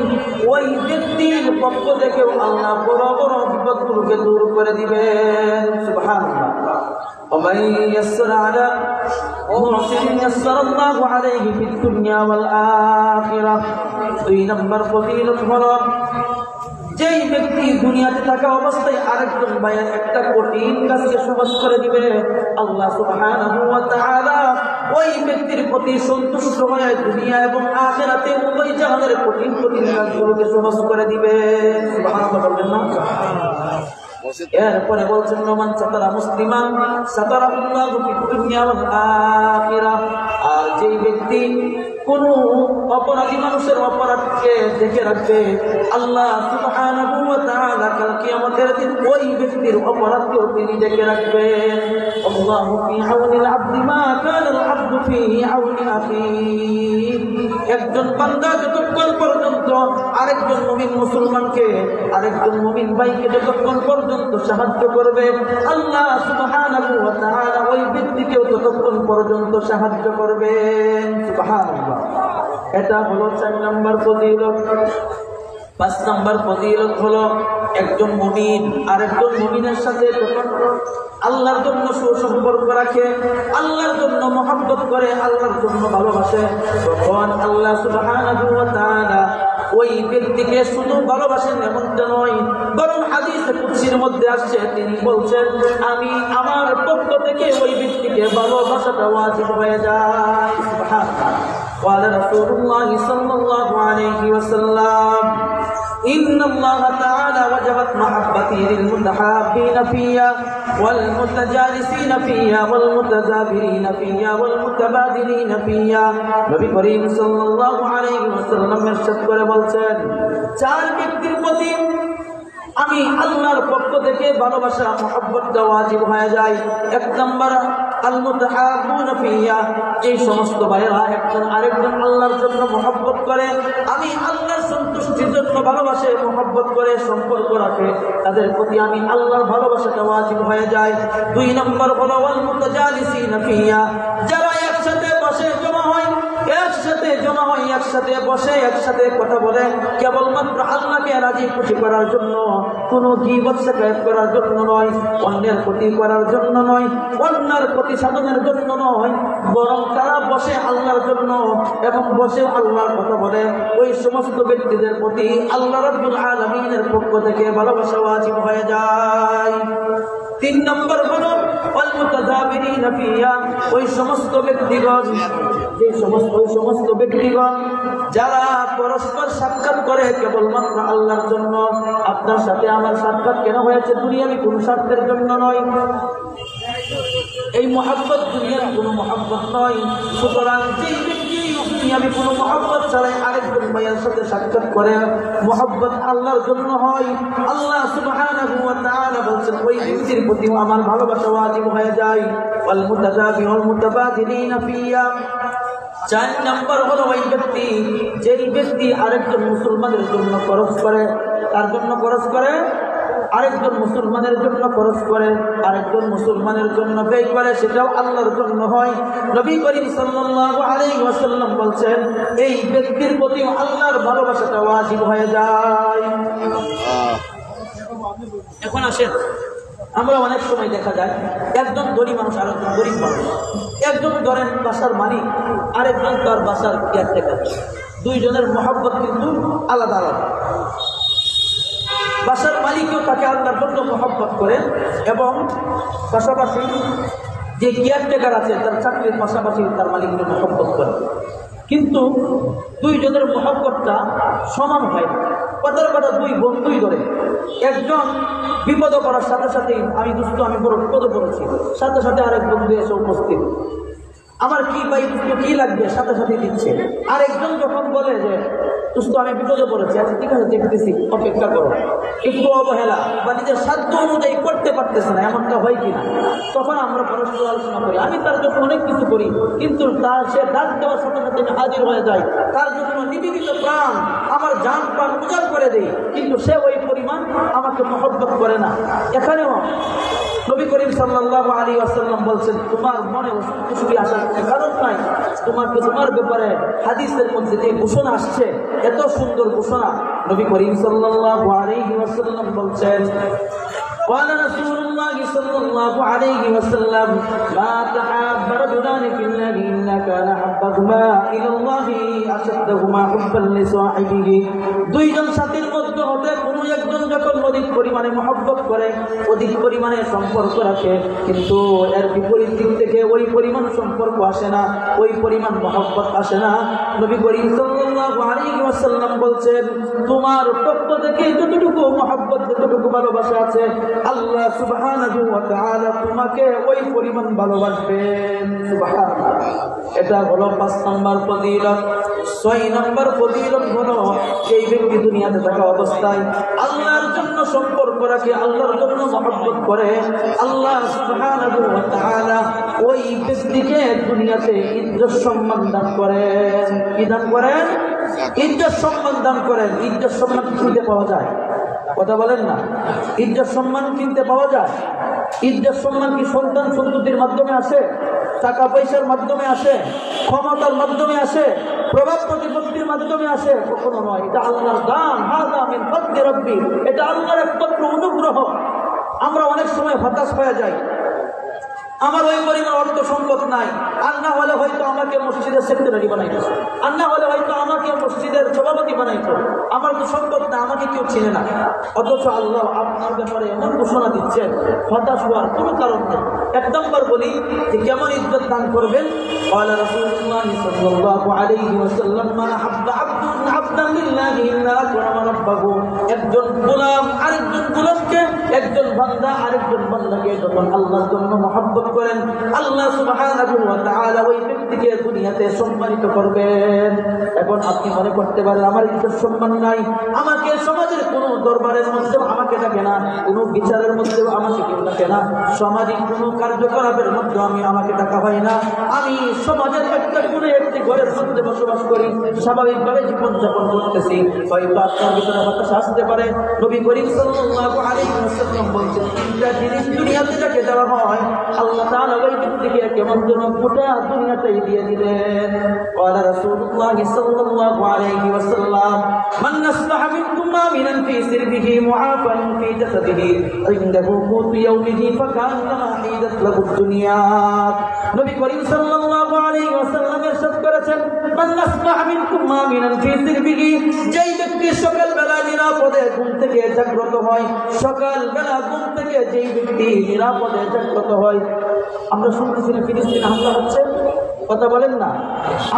ওই ব্যক্তির পক্ষ থেকে আল্লাহ বড় বড় বিপদগুলোকে দূর করে দিবেন। সুবহানাল্লাহ। ومن يسر على معسر يسر الله عليه في الدنيا والآخرة। 2 নম্বর ফজিলত হলো, যেই ব্যক্তি দুনিয়াতে থাকা অবস্থায় আরেকজন ভাইয়ের একটা কঠিন কাজকে সহজ করে দিবে, আল্লাহ সুবহানাহু ওয়া তাআলা ওই ব্যক্তির প্রতি সন্তুষ্ট হয়ে দুনিয়া এবং আখিরাতে উভয় জাহানের কঠিন কঠিন কাজগুলোকে সহজ করে দিবে। সুবহানাল্লাহ বলবেন না? এরপরে বলছেন, মান সাতারা মুসলিমান সাতারাহুল্লাহু ফিদ দুনিয়া ওয়াল আখিরাহ। আর যেই ব্যক্তি কোন অপরাধী মানুষের অপরাধকে দেখে রাখবে, আল্লাহ সুবহানাহু ওয়া তাআলা কাল কিয়ামতের দিন ওই ব্যক্তির অপরাধকেও তিনি দেখে রাখবেন। আল্লাহু ফি আউনিল আবদি মা কানাল আবদু ফি আউনি আখিহি। একজন বান্দা যতক্ষণ পর্যন্ত আরেকজন মুমিন মুসলমানকে, আরেকজন মুমিন ভাইকে যতক্ষণ পর্যন্ত সাহায্য করবে, আল্লাহ সুবহানাহু ওয়া তাআলা ওই ব্যক্তিকেও ততক্ষণ পর্যন্ত সাহায্য করবেন। সুবহানাল্লাহ। এটা হলো 4 নম্বর ফজিলত। 5 নম্বর ফজিলত হলো, একজন মুমিন আরেকজন মুমিনের সাথে যখন আল্লাহর জন্য সুসম্পর্ক রাখে, আল্লাহর জন্য মহব্বত করে, আল্লাহর জন্য ভালোবাসে, তখন আল্লাহ সুবহানাহু ওয়া তাআলা ওই ব্যক্তিকে শুধু ভালোবাসেন এমনটা নয়, বরং হাদিসে কুদসির মধ্যে আসছে, তিনি বলছেন, আমি আমার পক্ষ থেকে ওই ব্যক্তিকে ভালোবাসাটা ওয়াজিব হয়ে যায়। সুবহানাল্লাহ। قال رسول الله صلى الله عليه وسلم إن الله تعالى وجبت محبتي للمتحابين فيها والمتجالسين فيها والمتزابرين فيها والمتبادلين فيها। নবী করিম সাল্লাল্লাহু আলাইহি ওয়াসাল্লাম ইরশাদ করে বলছেন, 4 ব্যক্তির প্রতি আমি আল্লাহর পক্ষ থেকে ভালোবাসা মহব্বতটা ওয়াজিব হয়ে যায়। 1 নম্বর আল মুতাহাবুনা ফিয়া, এই সমস্ত ভাইরা একজন আরেকজন আল্লাহর জন্য মহব্বত করে, আমি আল্লাহর সন্তুষ্টির জন্য ভালোবাসে, মহব্বত করে, সম্পর্ক রাখে, তাদের প্রতি আমি আল্লাহর ভালোবাসাটা ওয়াজিব হয়ে যায়। 2 নম্বর হলো ওয়াল মুতাজালিসিনা ফিয়া, যারা একসাথে বসে জমা হয়, একসাথে বসে একসাথে কথা বলে, কেবলমাত্র আল্লাহকে রাজি খুশি করার জন্য, কোনো গীবত শিকায়ত করার জন্য নয়, অন্যের ক্ষতি করার জন্য নয়, অন্যের ক্ষতি সাধনের জন্য নয়, বরং তারা বসে আল্লাহর জন্য এবং বসে আল্লাহর কথা বলে, ওই সমস্ত ব্যক্তিদের প্রতি আল্লাহ রাব্বুল আলামিনের পক্ষ থেকে ভালোবাসা ওয়াজিব হয়ে যায়। 3 নম্বর হলো ওয়াল মুতাযাবিরিনা ফিহা, ওই সমস্ত ব্যক্তিগণ যারা পরস্পর সাক্ষাৎ করে কেবলমাত্র আল্লাহর জন্য। আপনার সাথে আমার সাক্ষাৎ কেন হয়েছে? দুনিয়াবি কোন স্বার্থের জন্য নয়। এই মহব্বত দুনিয়ার কোনো মহব্বত নয়। সুতরাং যেই ব্যক্তি দুনিয়াবি কোনো মহব্বত ছাড়াই আরেকজন ভাইয়ের সাথে সাক্ষাৎ করে, মহব্বত আল্লাহর জন্য হয়। আল্লাহ সুবহানাহু ওয়া তাআলা বলছেন ওই ব্যক্তির প্রতি আমার ভালোবাসা ওয়াজিব হয়ে যায়। ওয়াল মুতাযাবিউল মুতাবাদিলিনা ফিয়া। 4 নম্বর হলো ওই ব্যক্তি যেই ব্যক্তি আরেকজন মুসলমানের জন্য খরচ করে, তার জন্য খরচ করে, আরেকজন মুসলমানের জন্য খরচ করে, আরেকজন মুসলমানের জন্য ব্যয় করে, সেটাও আল্লাহর জন্য হয়। নবী করিম সাল্লাল্লাহু আলাইহি ওয়াসাল্লাম বলছেন এই ব্যক্তির প্রতি আল্লাহর ভালোবাসাটা ওয়াজিব হয়ে যায়। এখন আসেন, আমরা অনেক সময় দেখা যায় একজন গরিব মানুষ আরেকজন গরিব মানুষ, একজন ধরেন বাসার মালিক আরেকজন তার বাসার কেয়ারটেকার, দুইজনের মহব্বত কিন্তু আলাদা আলাদা। বাসার মালিকও তাকে আল্লাহর জন্য মহব্বত করে এবং পাশাপাশি যে কেয়ারটেকার আছে তার চাকরির পাশাপাশি তার মালিককে মহব্বত করে, কিন্তু দুইজনের মহব্বতটা সমান হয় না। কথার কথা দুই বন্ধুই ধরে, একজন বিপদ করার সাথে সাথে আমি দুস্থ, আমি বড় বিপদে পড়েছি, সাথে সাথে আরেক বন্ধু এসে উপস্থিত, আমার কি ভাই দুস্থ কি লাগবে, সাথে সাথে দিচ্ছে। আরেকজন যখন বলে যে দুস্থ আমি বিপদে পড়েছি, আচ্ছা ঠিক আছে দেখতেছি, অপেক্ষা করো, একটু অবহেলা বা নিজের সাধ্য অনুযায়ী করতে পারতেছে না, এমনটা হয় কিনা, তখন আমরা পরস্পর আলোচনা করি। আমি তার জন্য অনেক কিছু করি, কিন্তু তার সে ডাক দেওয়ার সাথে সাথে আমি হাজির হয়ে যাই, তার জন্য নিবেদিত প্রাণ আমার জান প্রাণ উজাড় করে দেই, কিন্তু সে ওই পরিমাণ আমাকে মহব্বত করে না। এখানেও নবী করিম সাল্লাল্লাহু আলাইহি ওয়াসাল্লাম বলছেন তোমার মনে অসন্তুষ্টি আসার কারণ নাই, তোমার ব্যাপারে হাদিসের মধ্যে যে ঘোষণা আসছে এত সুন্দর ঘোষণা, নবী করিম সাল্লাল্লাহু আলাইহি ওয়াসাল্লাম বলছেন قال رسول الله صلى الله عليه وسلم ما تحاب رجلان في الله إلا كان حبهما إلى الله أشدهما حبا لصاحبه। দুইজন সাথীর মধ্যে হতে কোনো একজন যখন অধিক পরিমাণে মহব্বত করে, অধিক পরিমাণে সম্পর্ক রাখে, কিন্তু এর বিপরীত দিক থেকে ওই পরিমাণ সম্পর্ক আসে না, ওই পরিমাণ মহব্বত আসে না, নবী করিম সাল্লাল্লাহু আলাইহি ওয়াসাল্লাম বলছেন তোমার পক্ষ থেকে যতটুকু মহব্বত, যতটুকু ভালোবাসা আছে আল্লাহ সুবহানাহু ওয়া তাআলা তোমাকে ওই পরিমাণ ভালোবাসবেন। সুবহানাল্লাহ। এটা হলো 5 নম্বর ফজিলত। 6 নম্বর ফজিলত হলো এই ব্যক্তি দুনিয়াতে থাকা অবস্থায় আল্লাহর জন্য সম্পর্ক রাখে, আল্লাহর জন্য মহব্বত করে, আল্লাহ সুবহানাহু ওয়া তাআলা ওই ব্যক্তিকে দুনিয়াতে ইজ্জত সম্মান দান করেন। কি দান করেন? ইজ্জত সম্মান দান করেন। ইজ্জত সম্মান কিনতে পাওয়া যায়? কথা বলেন না। ইজ্জত সম্মান কিনতে পাওয়া যায়? ইজ্জত সম্মান কি সন্তান সন্ততির মাধ্যমে আসে, টাকা পয়সার মাধ্যমে আসে, ক্ষমতার মাধ্যমে আসে, প্রভাব প্রতিপত্তির মাধ্যমে আসে? কখনো নয়। এটা আল্লাহর দান, হাযা মিন ফাদলি রাব্বি, এটা আল্লাহর একমাত্র অনুগ্রহ। আমরা অনেক সময় হতাশ হয়ে যাই, আমার ওই পরিমাণ অর্থ সম্পদ নাই, আর না হলে হয়তো আমাকে মসজিদের সেক্রেটারি বানাইতো, আর না হলে হয়তো আমাকে মসজিদের সভাপতি বানাইতো, আমার তো সম্পদ না, আমাকে কেউ চিনে না। অথচ আল্লাহ আপনার ব্যাপারে এমন ঘোষণা দিচ্ছেন, হতাশ হওয়ার কোনো কারণ নেই। 1 নম্বর বলি যে কেমন ইজ্জত দান করবেন। قال رسول الله صلى الله عليه وسلم من أحب عبدا لله إلا أكرم ربه। একজন গোলাম আরেকজন গোলামকে, একজন বান্দা আরেকজন বান্দাকে যখন আল্লাহর জন্য মহব্বত করেন, আল্লাহ সুবহানাহু ওয়া তাআলা ওই ব্যক্তিকে দুনিয়াতে সম্মানিত করবেন। এখন আপনি মনে করতে পারেন আমার ইজ্জত সম্মান নাই, আমাকে সমাজের কোনো দরবারের মধ্যেও আমাকে ডাকে না, কোনো বিচারের মধ্যেও আমাকে কেউ ডাকে না, সামাজিক কোনো কার্যকলাপের মধ্যেও আমাকে ডাকা হয় না, আমি সমাজের একটা কোণে একটি ঘরের মধ্যে বসবাস করি, স্বাভাবিকভাবে জীবনযাপন করতেছি, হয়তো আপনার ভিতরে হতাশা আসতে পারে। নবী করিম সাল্লাল্লাহু আলাইহি ওয়াসাল্লাম বলছেন 3টা জিনিস দুনিয়াতে যাকে দেওয়া হয় আল্লাহ তাআলা ওই ব্যক্তিকে কেমন যেন গোটা দুনিয়াটাই দিয়ে দিলেন। قال رسول الله صلى الله عليه وسلم من أصبح منكم آمنا في سربه معافى في جسده عنده قوت يومه فكأنما حيزت له الدنيا। নবী করিম সাল্লাল্লাহু আলাইহি ওয়াসাল্লাম ইরশাদ করেছেন মান আসবাহা মিনকুম আমিনান ফি সিরবিহি, যেই ব্যক্তি সকালবেলা নিরাপদে ঘুম থেকে জাগ্রত হয়, সকালবেলা ঘুম থেকে যেই ব্যক্তি নিরাপদে জাগ্রত হয়। আমরা শুনতেছি না ফিলিস্তিনে হামলা হচ্ছে, কথা বলেন না।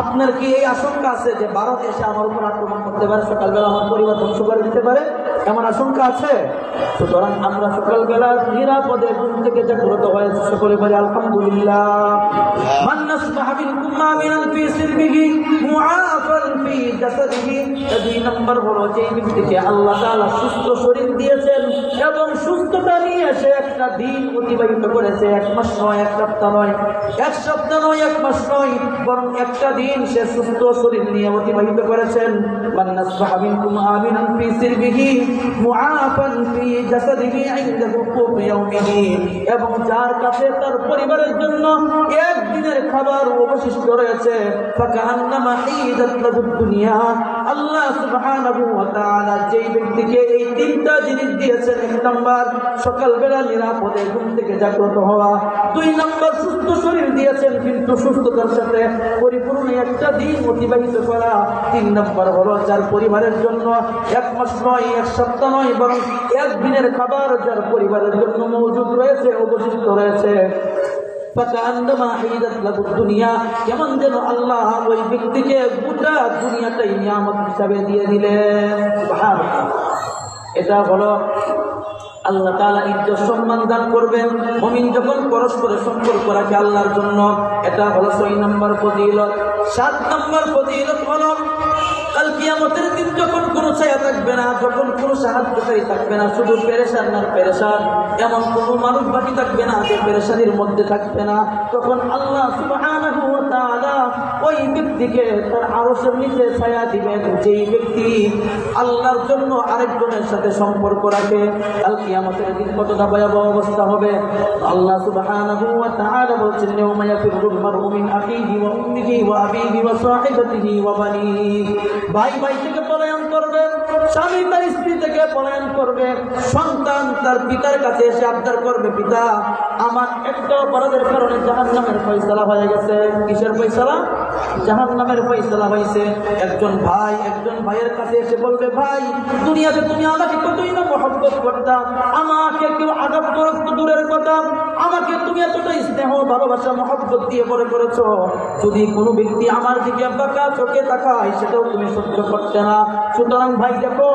আপনার কি এই আশঙ্কা আছে যে ভারত এসে আমার উপর আক্রমণ করতে পারে, সকালবেলা আমার পরিবার ধ্বংস করে দিতে পারে? এমন আশঙ্কা আছে? সুতরাং আমরা সকালবেলা নিরাপদে ঘুম থেকে জাগ্রত হয়েছে, সকলে বলে আলহামদুলিল্লাহ। মান নাসবাহা মিনকুম আমিনান ফি সিরবিহি মুআফান ফি জাসাদিহি। দুই নম্বর হলো যে ব্যক্তিকে আল্লাহ তাআলা সুস্থ শরীর দিয়েছেন এবং সুস্থতা নিয়ে সে একটা দিন অতিবাহিত করেছে, এক মাস নয়, এক সপ্তাহ নয়, এক সপ্তাহ নয়, এক মাস নয়, বরং একটা দিন সে সুস্থ শরীর নিয়ে অতিবাহিত করেছেন। মান নাসবাহা মিনকুম আমিনান ফি সিরবিহি মুআফান ফি জাসাদিহি ইনদা হুকুম ইয়াউমিহি। এবং যার কাছে তার পরিবারের জন্য একদিনের খাবার অবশিষ্ট রয়েছে, ফাকান্নামা ঈদাত লাহুদ দুনিয়া। আল্লাহ সুবহানাহু ওয়া তাআলা যেই ব্যক্তিকে এই তিনটা জিনিস দিয়েছেন, এক নাম্বার সকালবেলা নিরাপদে ঘুম থেকে জাগ্রত হওয়া, দুই নাম্বার সুস্থ শরীর দিয়েছেন কিন্তু সুস্থতার সাথে পরিপূর্ণ একটা দিন অতিবাহিত করা, তিন নাম্বার হলো যার পরিবারের জন্য এক মাস নয়, এক সপ্তাহ নয়, বরং একদিনের খাবার যার পরিবারের জন্য মজুদ রয়েছে, অবশিষ্ট রয়েছে। কেমন যেন আল্লাহ ওই ব্যক্তিকে গোটা দুনিয়াটাই নিয়ামত হিসাবে দিয়ে দিলেন। এটা হলো আল্লাহ তাআলা ইজ্জত সম্মান দান করবেন মুমিন যখন পরস্পরের সম্পর্ক রাখে আল্লাহর জন্য। এটা হলো 6 নম্বর ফজিলত। 7 নম্বর ফজিলত হলো কাল কিয়ামতের দিন যখন কোনো ছায়া থাকবে না, যখন কোনো সাহায্যকারী থাকবে না, শুধু পেরেশান আর পেরেশান, এমন কোনো মানুষ বাকি থাকবে না যে পেরেশানির মধ্যে থাকবে না, তখন আল্লাহ সুবহানাহু ওয়া তাআলা ওই ব্যক্তিকে তার আরশের নিচে ছায়া দিবেন। যেই ব্যক্তি আল্লাহর জন্য আরেকজনের সাথে সম্পর্ক রাখে, কাল কিয়ামতের দিন কতটা ভয়াবহ অবস্থা হবে। আল্লাহ সুবহানাহু ওয়া তাআলা বলেছেন, ইয়াউমা ইয়াফিরুল মারউ মিন আখিহি ওয়া উম্মিহি ওয়া আবিহি ওয়া সাহিবাতিহি ওয়া বানিহি। ভাই ভাই থেকে পলায়ন করবে, স্বামী তার স্ত্রী থেকে পলায়ন করবে, সন্তান তার পিতার কাছে এসে আবদার করবে, পিতা আমার একটা অপরাধের কারণে জাহান্নামের ফয়সালা হয়ে গেছে। কিসের ফয়সালা? জাহান্নামের ফয়সালা হয়েছে। একজন ভাইয়ের কাছে এসে বলবে, ভাই দুনিয়াতে তুমি আমাকে কতই না মহব্বত করতাম, আমাকে কেউ আঘাত করত তো দূরের কথা, আমাকে তুমি এতটা স্নেহ ভালোবাসা মহব্বত দিয়ে বড় করেছো, যদি কোনো ব্যক্তি আমার দিকে বাঁকা চোখে তাকায় সেটাও তুমি সহ্য করতে না। সুতরাং ভাই দেখো,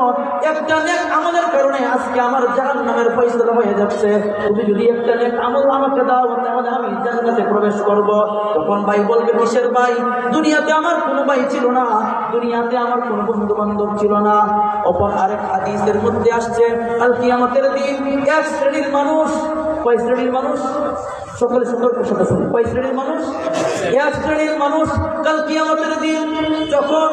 একটা নেক আমলের কারণে আজকে আমার জাহান্নামের ফয়সালা হয়ে যাচ্ছে, তুমি যদি একটা নেক আমল আমাকে দাও তাহলে আমি জান্নাতে প্রবেশ করব। তখন ভাই বলবে, কিসের ভাই? দুনিয়াতে আমার কোনো ভাই ছিল না, দুনিয়াতে আমার কোনো বন্ধু বান্ধব ছিল না। অপর আরেক হাদিসের মধ্যে আসছে, কাল কিয়ামতের দিন এক শ্রেণীর মানুষ, কয় শ্রেণীর মানুষ? সকলে সুন্দর কথা শুনুন, কয় শ্রেণীর মানুষ? এক শ্রেণীর মানুষ কাল কিয়ামতের দিন যখন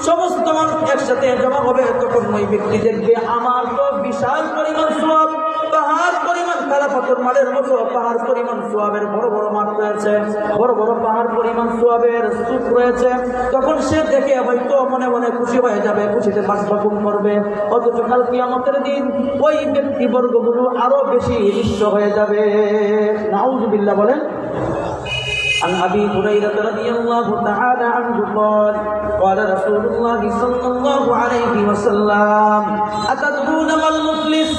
সমস্ত মানুষ একসাথে জমা হবে, তখন ওই ব্যক্তি দেখবে আমার তো বিশাল পরিমাণ সওয়াব, পাহাড় পরিমাণ কালা পাথর মাঠের মতো পাহাড় পরিমাণ সোয়াবের বড় বড় মাঠ রয়েছে, বড় বড় পাহাড় পরিমাণ সোয়াবের স্তূপ রয়েছে। তখন সে দেখে হয়তো মনে মনে খুশি হয়ে যাবে, খুশিতে বাসবাগুন করবে। অথচ কাল কিয়ামতের দিন ওই ব্যক্তিবর্গগুলো আরো বেশি নিঃস্ব হয়ে যাবে। নাউযুবিল্লাহ বলেন। عن أبي هريرة رضي الله تعالى عنه قال قال رسول الله صلى الله عليه وسلم أتدرون ما المفلس؟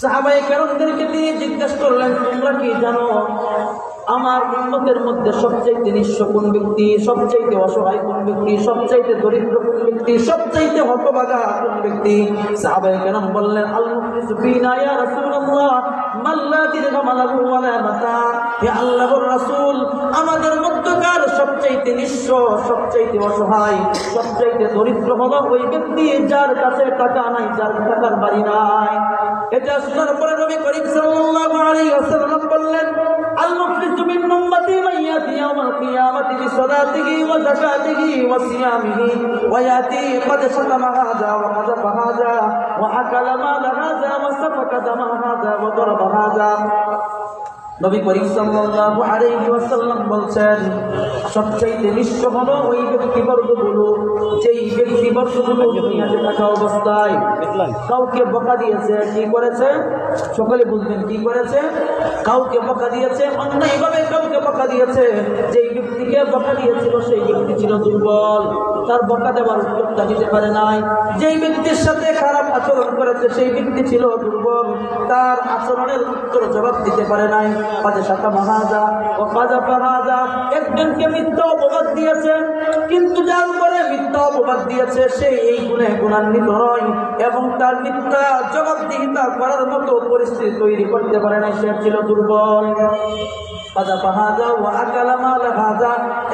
সাহাবায়ে কেরামদেরকে তিনি জিজ্ঞাসা করলেন, তোমরা কি জানো আমার উম্মতের মধ্যে সবচাইতে নিঃস্ব কোন ব্যক্তি, সবচাইতে অসহায় কোন ব্যক্তি, সবচাইতে দরিদ্র কোন ব্যক্তি, সবচাইতে হতভাগা কোন ব্যক্তি? সাহাবায়ে কেরাম বললেন, আল মুফলিসু ফিনা ইয়া রাসূলুল্লাহ মাল্লা দিরহাম লাহু ওয়ালা মাতা। হে আল্লাহর রাসূল, আমাদের মধ্যকার সবচাইতে নিঃস্ব, সবচাইতে অসহায়, সবচাইতে দরিদ্র হলো ওই ব্যক্তি যার কাছে টাকা নাই, যার টাকার বাড়ি নাই। এটা শোনার পরে নবী করিম সাল্লাল্লাহু আলাইহি ওয়াসাল্লাম বললেন, আল মুফলিসু মিন উম্মতি মান ইয়াতি ইয়াওমাল কিয়ামাতি বিসালাতিহি ওয়া যাকাতিহি ওয়া সিয়ামিহি ওয়া ইয়াতি ক্বাদ শাতামা হাযা ওয়া কাযাফা হাযা ওয়া আকালা মাল হাযা ওয়া সাফাকা দামা হাযা ওয়া দারাবা হাযা। নবী করিম সাল্লাল্লাহু আলাইহি ওয়াসাল্লাম বলছেন, সবচেয়ে নিঃস্ব হলো ওই ব্যক্তিবর্গগুলো যেই ব্যক্তিবর্গগুলো দুনিয়াতে থাকা অবস্থায় কাউকে বকা দিয়েছে। কি করেছে? সকলে বুঝবেন কি করেছে? কাউকে বকা দিয়েছে, অন্যায়ভাবে কাউকে বকা দিয়েছে। যেই ব্যক্তিকে বকা দিয়েছিল সেই ব্যক্তি ছিল দুর্বল, তার বকা দেওয়ার উত্তরটা দিতে পারে নাই। যেই ব্যক্তির সাথে খারাপ আচরণ করেছে সেই ব্যক্তি ছিল দুর্বল, তার আচরণের উত্তর জবাব দিতে পারে নাই। একজনকে মিথ্যা অপবাদ দিয়েছে, কিন্তু যার উপরে মিথ্যা অপবাদ দিয়েছে সে এই গুণে গুণান্বিত নয় এবং তার মিথ্যা জবাবদিহিতা করার মতো পরিস্থিতি তৈরি করতে পারে নাই, সে ছিল দুর্বল।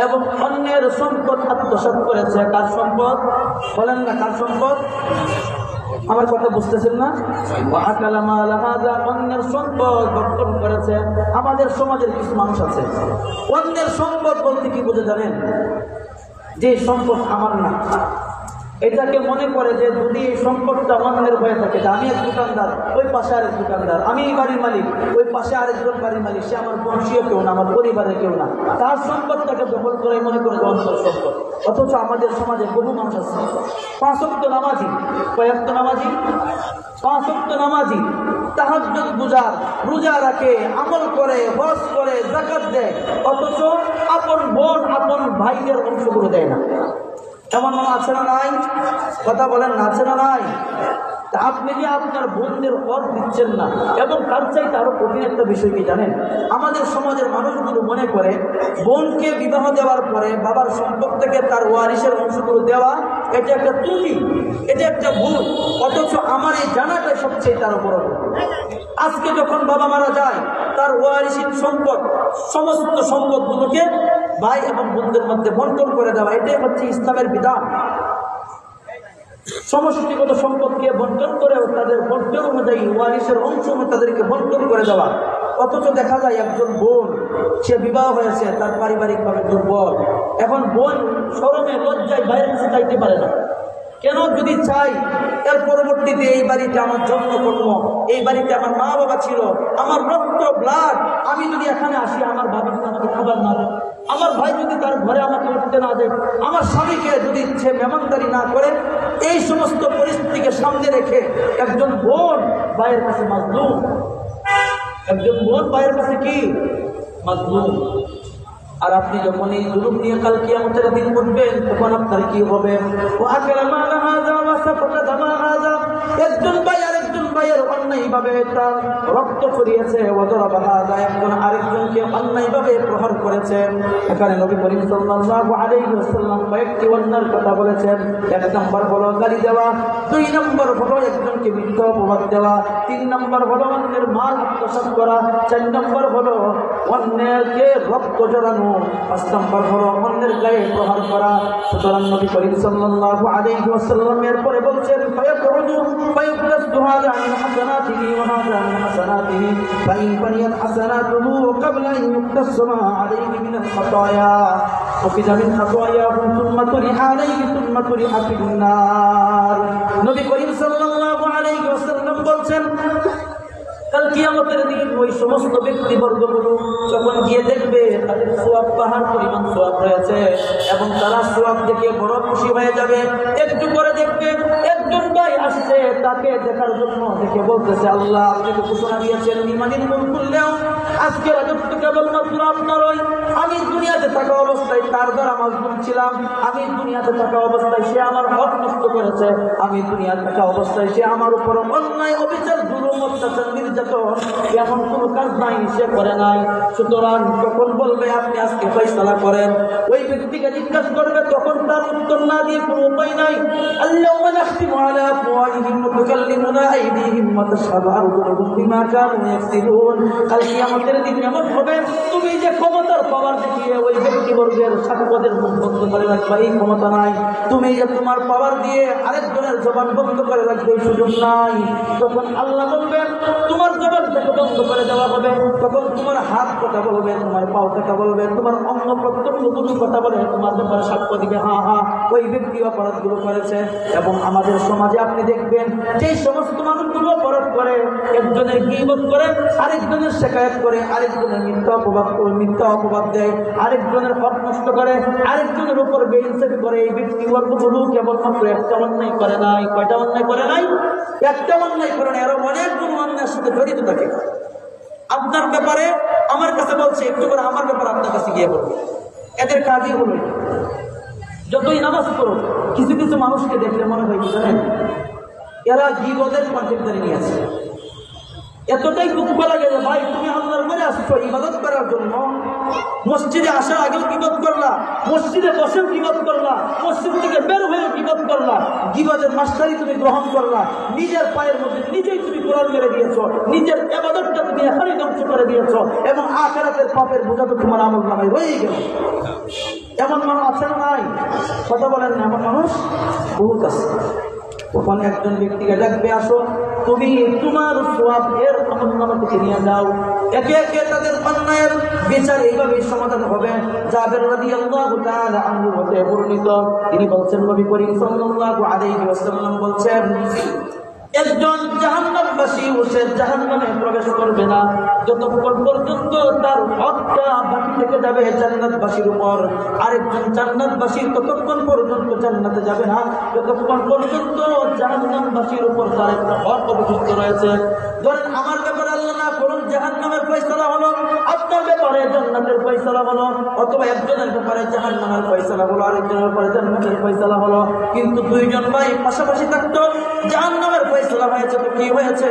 এবং অন্যের সম্পদ আত্মসাৎ করেছে। কার সম্পদ বলেন না? কার সম্পদ? আমার কথা বুঝতেছেন না? অন্যের সম্পদ ভক্ষণ করেছে। আমাদের সমাজের কিছু মানুষ আছে, অন্যের সম্পদ বলতে কি বুঝে জানেন? যে সম্পদ আমার না, এটাকে মনে করে যে যদি এই সম্পদটা অন্যের হয়ে থাকে, যে আমি এক দোকানদার, ওই পাশে আরেক দোকানদার, আমি এই বাড়ির মালিক, ওই পাশে আরেকজন বাড়ির মালিক, সে আমার বংশীয় কেউ না, আমার পরিবারের কেউ না, তার সম্পদটাকে দখল করে মনে করে অন্যের সম্পদ। অথচ আমাদের সমাজে বহু মানুষ আছে 5 ওয়াক্ত নামাজি, কয়েকত নামাজি, 5 ওয়াক্ত নামাজি, তাহাজ্জুদ গুজার, রোজা রাখে, আমল করে, হজ করে, যাকাত দেয়, অথচ আপন বোন আপন ভাইদের অংশগুলো দেয় না। এমন মানুষ আছে না নাই? কথা বলেন না, আছে না নাই? তা আপনি যে আপনার বোনদের হক দিচ্ছেন না, এবং তার চাইতে আরো কঠিন একটা বিষয় কি জানেন? আমাদের সমাজের মানুষগুলো মনে করে বোনকে বিবাহ দেওয়ার পরে বাবার সম্পদ থেকে তার ওয়ারিসের অংশগুলো দেওয়া এটা একটা ত্রুটি, এটা একটা ভুল। অথচ আমার এই জানাটাই সবচেয়ে তার বড় ভুল। আজকে যখন বাবা মারা যায়, তার ওয়ারিসের সম্পদ, সমস্ত সম্পদগুলোকে ভাই এবং বোনদের মধ্যে বন্টন করে দেওয়া, এটাই হচ্ছে ইসলামের বিধান। সমষ্টিগত সম্পদকে বন্টন করে তাদের বন্টন অনুযায়ী ওয়ারিসের অংশ তাদেরকে বন্টন করে দেওয়া। অথচ দেখা যায় একজন বোন, সে বিবাহ হয়েছে, তার পারিবারিকভাবে দুর্বল, এখন বোন শরমে লজ্জায় বাইরে কাছে যাইতে পারে না। কেন? যদি চাই এর পরবর্তীতে এই বাড়িতে আমার জন্মকর্ম, এই বাড়িতে আমার মা বাবা ছিল, আমার রক্ত ব্লাড, আমি যদি এখানে আসি আমার বাবা যদি আমাকে খাবার না দেয়, আমার ভাই যদি তার ঘরে আমাকে উঠতে না দেয়, আমার স্বামীকে যদি সে মেহমানদারি না করে, এই সমস্ত পরিস্থিতিকে সামনে রেখে একজন বোন ভাইয়ের কাছে মাজলুম, একজন বোন ভাইয়ের কাছে কি মাজলুম। আর আপনি যখন এই জুলুম নিয়ে কাল কিয়ামতের দিন উঠবেন, তখন আপনার কি হবে? একজন ভাই আরেকজন ভাইয়ের অন্যায়ভাবে তার রক্ত ছড়িয়েছে, একজন আরেকজনকে অন্যায়ভাবে প্রহার করেছে। এখানে নবী করিম সাল্লাল্লাহু আলাইহি ওয়াসাল্লাম কয়েকটি অন্যায়ের কথা বলেছেন। 1 নম্বর হলো গালি দেওয়া, 2 নম্বর হলো একজনকে মিথ্যা অপবাদ দেওয়া, 3 নম্বর হলো অন্যের মাল আত্মসাৎ করা, 4 নম্বর হলো অন্যকে রক্ত জড়ানো, 5 নম্বর হলো অন্যের গায়ে প্রহার করা। সুতরাং নবী করিম সাল্লাল্লাহু আলাইহি ওয়াসাল্লাম এরপরে বলছেন, ফায়াখরুজু ফায়ুকলাসু হাযা মিন হাসানাতিহি ওয়া হাযা মিন হাসানাতিহি ফাইন ফানিয়াত হাসানাতুহু ক্বাবলা আন ইউকতাসা মা আলাইহি মিন আল-খাতায়া ওয়া মিন খাতায়াহুম সুম্মা তুরিহা আলাইহি সুম্মা তুরিহা ফিন নার। নবী করিম সাল্লাল্লাহু আলাইহি ওয়াসাল্লাম বলছেন, কাল কিয়ামতের দিন ওই সমস্ত ব্যক্তিবর্গগুলো যখন গিয়ে দেখবে তাদের সওয়াব পাহাড় পরিমাণ সওয়াব রয়েছে, এবং তারা সওয়াব দেখে বড় খুশি হয়ে যাবে। একটু করে দেখবে একজন ভাই আসছে, তাকে দেখার জন্য দেখে বলতেছে, আল্লাহ আপনি তো ঘোষণা দিয়েছেন ইমানের মূল খুললেও আজকে রাজত্ব কেবলমাত্র আপনারই। আমি দুনিয়াতে থাকা অবস্থায় তার দ্বারা মাজলুম ছিলাম, আমি দুনিয়াতে থাকা অবস্থায় সে আমার হক নষ্ট করেছে, আমি দুনিয়াতে থাকা অবস্থায় সে আমার উপর অন্যায় অবিচার জুলুম অত্যাচার নির্যাতন এমন কোনো কাজ নাই, সে করে নাই। সুতরাং তখন বলবে আপনি আজকে ফয়সালা করেন। ওই ব্যক্তিকে জিজ্ঞাসা করবে, তখন তার উত্তর না দিয়ে কোনো উপায় নাই। আল্লাহুম্মা নাখতিমু আলা আফওয়াহিহিম ওয়া তুকাল্লিমুনা আইদিহিম ওয়া তাশহাদু আরজুলুহুম বিমা কানু ইয়াকসিবুন। কাল কিয়ামতের দিন এমন হবে, তুমি যে ক্ষমতার পাওয়ার দেখিয়ে ওই ব্যক্তিবর্গের সাক্ষ্যদের মুখ বন্ধ করে রাখবা, এই ক্ষমতা নাই। তুমি যে তোমার পাওয়ার দিয়ে আরেকজনের জবান বন্ধ করে রাখবে, এই সুযোগ নাই। তখন আল্লাহ বলবেন, তোমার জবানটাকে বন্ধ করে দেওয়া হবে। তখন তোমার হাত কথা বলবে, তোমার পাও কথা বলবে, তোমার অঙ্গ প্রত্যঙ্গ দুটো কথা বলে তোমার ব্যাপারে সাক্ষ্য দিবে, হ্যাঁ হ্যাঁ ওই ব্যক্তি অপরাধগুলো করেছে। এবং আমাদের সমাজে আপনি দেখবেন যে সমস্ত মানুষগুলো অপরাধ করে, একজনের গীবত করে, আরেকজনের শিকায়ত করে, আরেকজনের মিথ্যা অপবাদ দেয়, আরেকজনের হক নষ্ট করে, আরেকজনের উপর বেইনসাফি করে, এই ব্যক্তিবর্গগুলো কেবলমাত্র একটা অন্যায় করে নাই। কয়টা অন্যায় করে নাই? একটা অন্যায় করে নাই, আরো অনেকগুলো অন্যায়ের সাথে জড়িত থাকে। আপনার ব্যাপারে আমার কাছে বলছে, একটু করে আমার ব্যাপারে আপনার কাছে গিয়ে বলবে। এদের কাজই হলো, যতই নামাজ পড়ো কিছু কিছু মানুষকে দেখলে মনে হয় কি জানেন, এরা গীবতের কন্ট্রাক্টরে নিয়ে আছে, এতটাই দুঃখ লাগে যে ভাই তুমি আল্লাহর ঘরে আসছো ইবাদত করার জন্য, মসজিদে আসার আগেও গীবত করলা, মসজিদে বসেও গীবত করলা, মসজিদ থেকে বের হয়েও গীবত করলা, গীবতের মাস্টারি তুমি গ্রহণ করলা, নিজের পায়ের মধ্যে নিজেই তুমি কোরআন মেরে দিয়েছো, নিজের ইবাদতটা তুমি এখনই ধ্বংস করে দিয়েছো, এবং আখিরাতের পাপের বোঝা তো তোমার আমল নামায় রয়েই গেল। এমন মানুষ আছে না নাই? কথা বলেন না, এমন মানুষ বহুত আছে। তখন একজন ব্যক্তিকে ডাকবে, আসো তুমি তোমার সওয়াব এর আমলনামা থেকে নিয়ে যাও। একে একে তাদের অন্যায়ের বিচার এইভাবেই সমাধান হবে। জাবের রাদিয়াল্লাহু তাআলা আনহু হতে বর্ণিত, তিনি বলছেন, নবী করিম সাল্লাল্লাহু আলাইহি ওয়াসাল্লাম বলছেন, একজন জাহান্নামবাসী সে জাহান্নামে প্রবেশ করবে না যতক্ষণ পর্যন্ত তার হকটা বাকি থেকে যাবে জান্নাতবাসীর উপর। আরেকজন জান্নাতবাসী ততক্ষণ পর্যন্ত জান্নাতে যাবে না যতক্ষণ পর্যন্ত জাহান্নামবাসীর উপর তার একটা হক অবশিষ্ট রয়েছে। ধরেন আমার ব্যাপারে আল্লাহ না করুন জাহান্নামের ফয়সালা হলো, আপনার ব্যাপারে জান্নাতের ফয়সালা হলো, অথবা একজনের ব্যাপারে জাহান্নামের ফয়সালা হলো, আরেকজনের ব্যাপারে জান্নাতের ফয়সালা হলো। কিন্তু দুইজন ভাই পাশাপাশি থাকতো, জাহান্নামের ফয়সালা হয়েছে তো কি হয়েছে?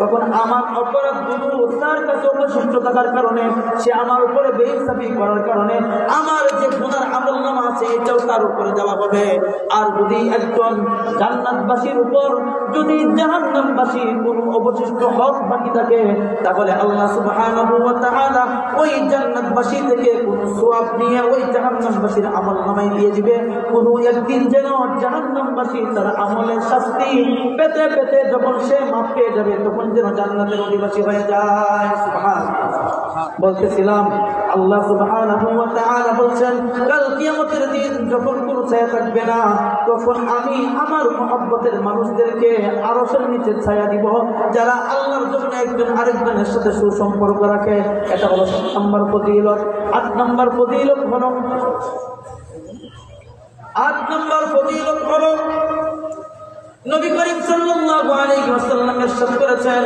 তখন আমার অপরাধগুলো তার কাছে অবশিষ্ট থাকার কারণে, সে আমার উপরে বেইনসাফি করার কারণে আমার যে গুনার আমলনামা আছে এটাও তার উপরে দেওয়া হবে। আর যদি একজন জান্নাতবাসীর উপর যদি জাহান্নামবাসীর কোনো অবশিষ্ট হক বাকি থাকে, তাহলে আল্লাহ সুবহানাহু ওয়া তাআলা ওই জান্নাতবাসী থেকে কোনো সওয়াব নিয়ে ওই জাহান্নামবাসীর আমলনামায় দিয়ে দিবে। কোনো একদিন যেন জাহান্নামবাসী তার আমলের শাস্তি পেতে পেতে যখন সে মাফ পেয়ে যাবে, তখন যেন জান্নাতের অধিবাসী হয়ে যায়। সুবহানাল্লাহ। বলতেছিলাম আল্লাহ সুবহানাহু ওয়া তাআলা বলছেন, কাল কিয়ামতের দিন যখন কোনো ছায়া থাকবে না, তখন আমি আমার মহব্বতের মানুষদেরকে আরশের নিচে ছায়া দিব, যারা আল্লাহর জন্য একজন আরেকজনের সাথে সুসম্পর্ক রাখে। এটা হলো 7 নম্বর ফজিলত। 8 নম্বর ফজিলত হলো 8 নম্বর ফজিলত হলো নবী করিম সাল্লাল্লাহু আলাইহি ওয়াসাল্লাম ইরশাদ করেছেন,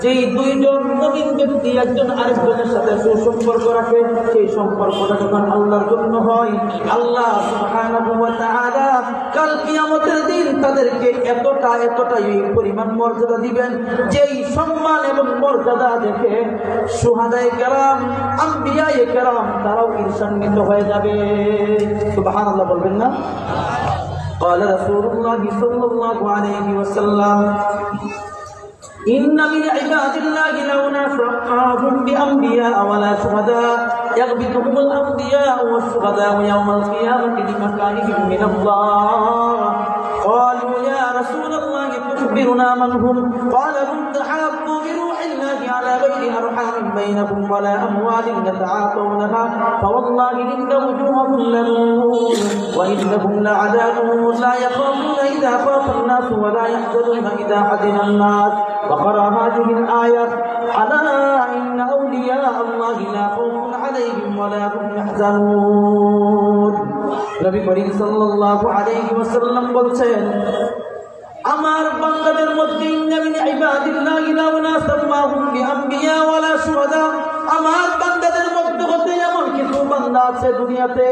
যেই দুইজন মুমিন ব্যক্তি একজন আরেকজনের সাথে সুসম্পর্ক রাখে, সেই সম্পর্কটা যখন আল্লাহর জন্য হয়, আল্লাহ সুবহানাহু ওয়া তাআলা কাল কিয়ামতের দিন তাদেরকে এতটাই পরিমাণ মর্যাদা দিবেন, যেই সম্মান এবং মর্যাদা দেখে শুহাদায়ে কেরাম, আম্বিয়ায়ে কেরাম তারাও ঈর্ষান্বিত হয়ে যাবে। সুবহানাল্লাহ বলবেন না? قال رسول الله صلى الله عليه وسلم إن من عباد الله لو نفعهم بأنبياء ولا شهداء يغبطهم الأنبياء والشهداء يوم القيامة بمكانهم من الله. قالوا يا رسول الله تخبرنا من هم؟ قال هم تحابوا بروح الله على غير أرحام بينهم ولا أموال يتعاطونها فوالله إن وجوههم لنور وإنهم لعلى نور لا يخافون إذا خاف الناس ولا يحزنون إذا حزن الناس. وقرأ هذه الآية ألا إن أولياء الله لا خوف عليهم ولا هم يحزنون. নবী করিম সাল্লাল্লাহু আলাইহি ওয়াসাল্লাম বলছেন, আমার বান্দাদের মধ্যে ইন্না মিন ইবাদিল্লাহি লাউনা সাম্মাহুম বিআম্বিয়া ওয়ালা শুহাদা, আমার বান্দাদের মধ্যে হতে এমন কিছু বান্দা আছে দুনিয়াতে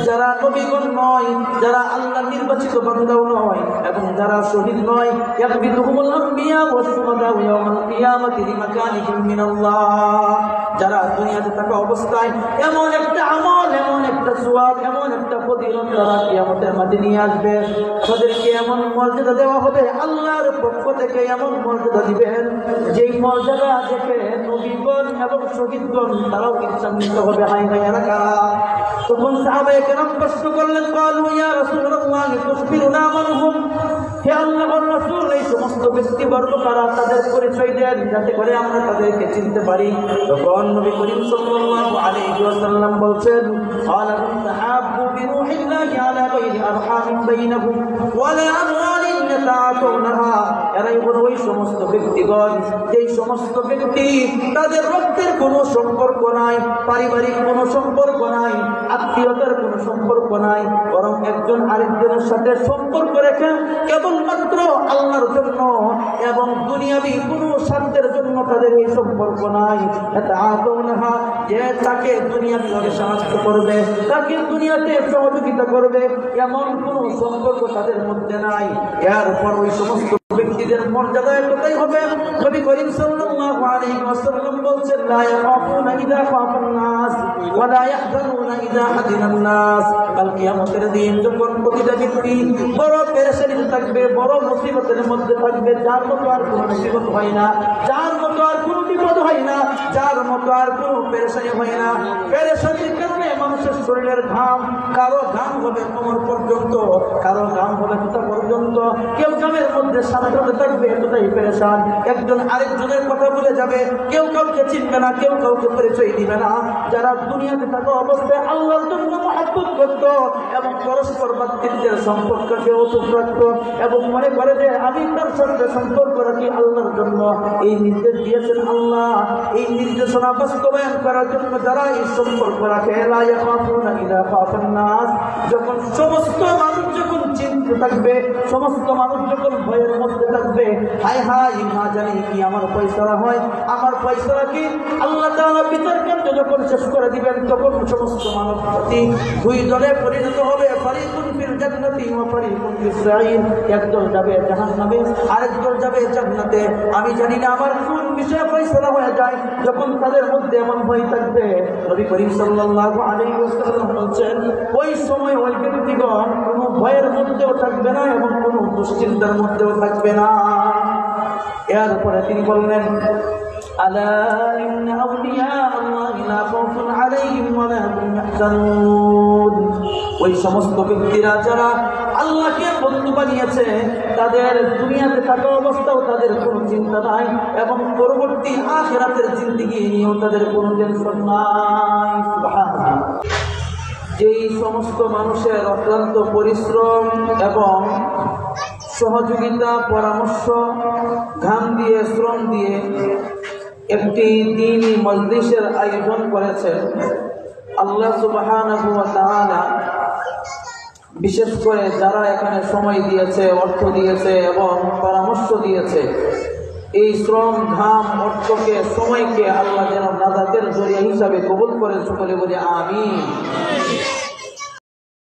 যারা নবীগণ নয়, যারা আল্লাহর নির্বাচিত বান্দাও নয়, এবং যারা শহীদ নয়। ইয়াকবিতুহুমুল আম্বিয়া ওয়াশ শুহাদা ইয়াওমাল কিয়ামাতি বিমাকানিহিম মিনাল্লাহ, যারা দুনিয়াতে থাকা অবস্থায় এমন একটা আমল, এমন একটা সওয়াব, এমন একটা ফজিলত তারা কিয়ামতের মাঠে নিয়ে আসবে, তাদেরকে এমন মর্যাদা দেওয়া হবে, আল্লাহর পক্ষ থেকে এমন মর্যাদা দিবেন, যেই মর্যাদা দেখে নবীগণ এবং শহীদগণ তারাও ঈর্ষান্বিত হবে। হায় হায় এলাকা। তখন সাহাবায়ে কেরাম প্রশ্ন করলেন, ক্বালু ইয়া রাসূলুল্লাহ তুখবিরুনা মান হুম? হে আল্লাহর রাসূল, এই সমস্ত ব্যক্তিবর্গ কারা, তাদের পরিচয় দেন যাতে করে আমরা তাদেরকে চিনতে পারি। তখন নবী করিম সাল্লাল্লাহু আলাইহি ওয়াসাল্লাম বলছেন, ক্বালা তাহাব্বু বিরূহিল্লাহি আলা গায়রি আরহামিন বাইনাহুম ওয়ালা আমওয়ালিন ইয়াতাআতুনাহা। এরাই হলো ওই সমস্ত ব্যক্তিগণ, যেই সমস্ত ব্যক্তি তাদের রক্তের কোনো সম্পর্ক নাই, পারিবারিক কোনো সম্পর্ক নাই, আত্মীয়তার কোনো সম্পর্ক নাই, বরং একজন আরেকজনের সাথে সম্পর্ক রেখে কেবলমাত্র আল্লাহর জন্য এবং দুনিয়াবি কোনো স্বার্থের জন্য তাদের এই সম্পর্ক নাই। ইয়াতাআতুনাহা, যে তাকে দুনিয়াতে সাহায্য করবে, তাকে দুনিয়াতে সহযোগিতা করবে, এমন কোনো সম্পর্ক তাদের মধ্যে নাই। এরপর ওই সমস্ত ব্যক্তিদের মুমিনদের মর্যাদা এতটাই হবে, নবী করিম সাল্লাল্লাহু আলাইহি ওয়াসাল্লাম বলছেন, লা ইয়াখাফুনা ইযা খাফান নাস ওয়া লা ইয়াহজানুনা ইযা হাজিনান নাস। কাল কিয়ামতের দিন যখন প্রতিটা ব্যক্তি বড় পেরেশানিতে থাকবে, বড় মুসিবতের মধ্যে থাকবে, যার মতো আর কোনো মুসিবত হয় না, যার মতো আর কোনো বিপদ হয় না, যার মতো আর কোনো পেরেশানি হয় না। পেরেশানির কারণে মানুষের শরীরের ঘাম, কারো ঘাম হবে কোমর পর্যন্ত, কারো ঘাম হবে কোথা পর্যন্ত, কেউ ঘামের মধ্যে সামনে থাকবে, এতটাই পেরেশান, একজন আরেকজনের কথা বলে যাবে, কেউ কাউকে চিনবে না, কেউ কাউকে পরিচয় দিবে না। যারা দুনিয়াতে থাকা অবস্থায় আল্লাহর জন্য মহব্বত করত এবং পরস্পর ভাতৃত্বের সম্পর্ককে অটুট রাখত এবং মনে করে যে আমি তার সাথে সম্পর্ক রাখি আল্লাহর জন্য, এই নির্দেশ দিয়েছেন আল্লাহ। এই নির্দেশনা বাস্তবায়ন করার জন্য যারা এই সম্পর্ক রাখে, লা ইয়াখাফুনা ইযা খাফান নাস, যখন সমস্ত মানুষ যখন চিন্তিত থাকবে, সমস্ত মানুষ যখন ভয়ের মধ্যে থাকবে, হায় হায় না জানি কি আমার ফয়সালা হয়, আমার ফয়সালা কি, আল্লাহ তাআলা বিচার কার্য যখন শেষ করে দিবেন, তখন সমস্ত মানব জাতি দুই দলে পরিণত হবে, ফারিকুন ফিল জান্নাতি ওয়া ফারিকুন ফিস সাঈর। একদল যাবে জাহান্নামে, আরেকদল যাবে জান্নাতে। আমি জানি না আমার কোন বিষয়ে ফয়সালা হয়ে যায়। যখন তাদের মধ্যে এমন ভয় থাকবে, নবী করিম সাল্লাল্লাহু আলাইহি ওয়াসাল্লাম বলেন, ওই সময় ওই ব্যক্তিগণ কোনো ভয়ের মধ্যেও থাকবে না এবং কোনো দুশ্চিন্তার মধ্যেও থাকবে না। এরপরে তিনি বললেন, আলা ইন্না আউলিয়া আল্লাহি লা খাউফুন আলাইহিম ওয়া লা হুম ইয়াহজানুন। ওই সমস্ত ব্যক্তিরা যারা আল্লাহকে বন্ধু বানিয়েছে, তাদের দুনিয়াতে থাকা অবস্থাও তাদের কোনো চিন্তা নাই এবং পরবর্তী আখিরাতের জিন্দেগি নিয়েও তাদের কোনো টেনশন নাই। সুবহানাল্লাহ। যেই সমস্ত মানুষের অক্লান্ত পরিশ্রম এবং সহযোগিতা, পরামর্শ, ঘাম দিয়ে, শ্রম দিয়ে একটি দ্বীনি মজলিসের আয়োজন করেছেন, আল্লাহ সুবহানাহু ওয়া তাআলা বিশেষ করে যারা এখানে সময় দিয়েছে, অর্থ দিয়েছে এবং পরামর্শ দিয়েছে, এই শ্রম, ঘাম, অর্থকে, সময়কে আল্লাহ যেন নাজাতের জরিয়া হিসাবে কবুল করেন। সকলে বলে আমিন।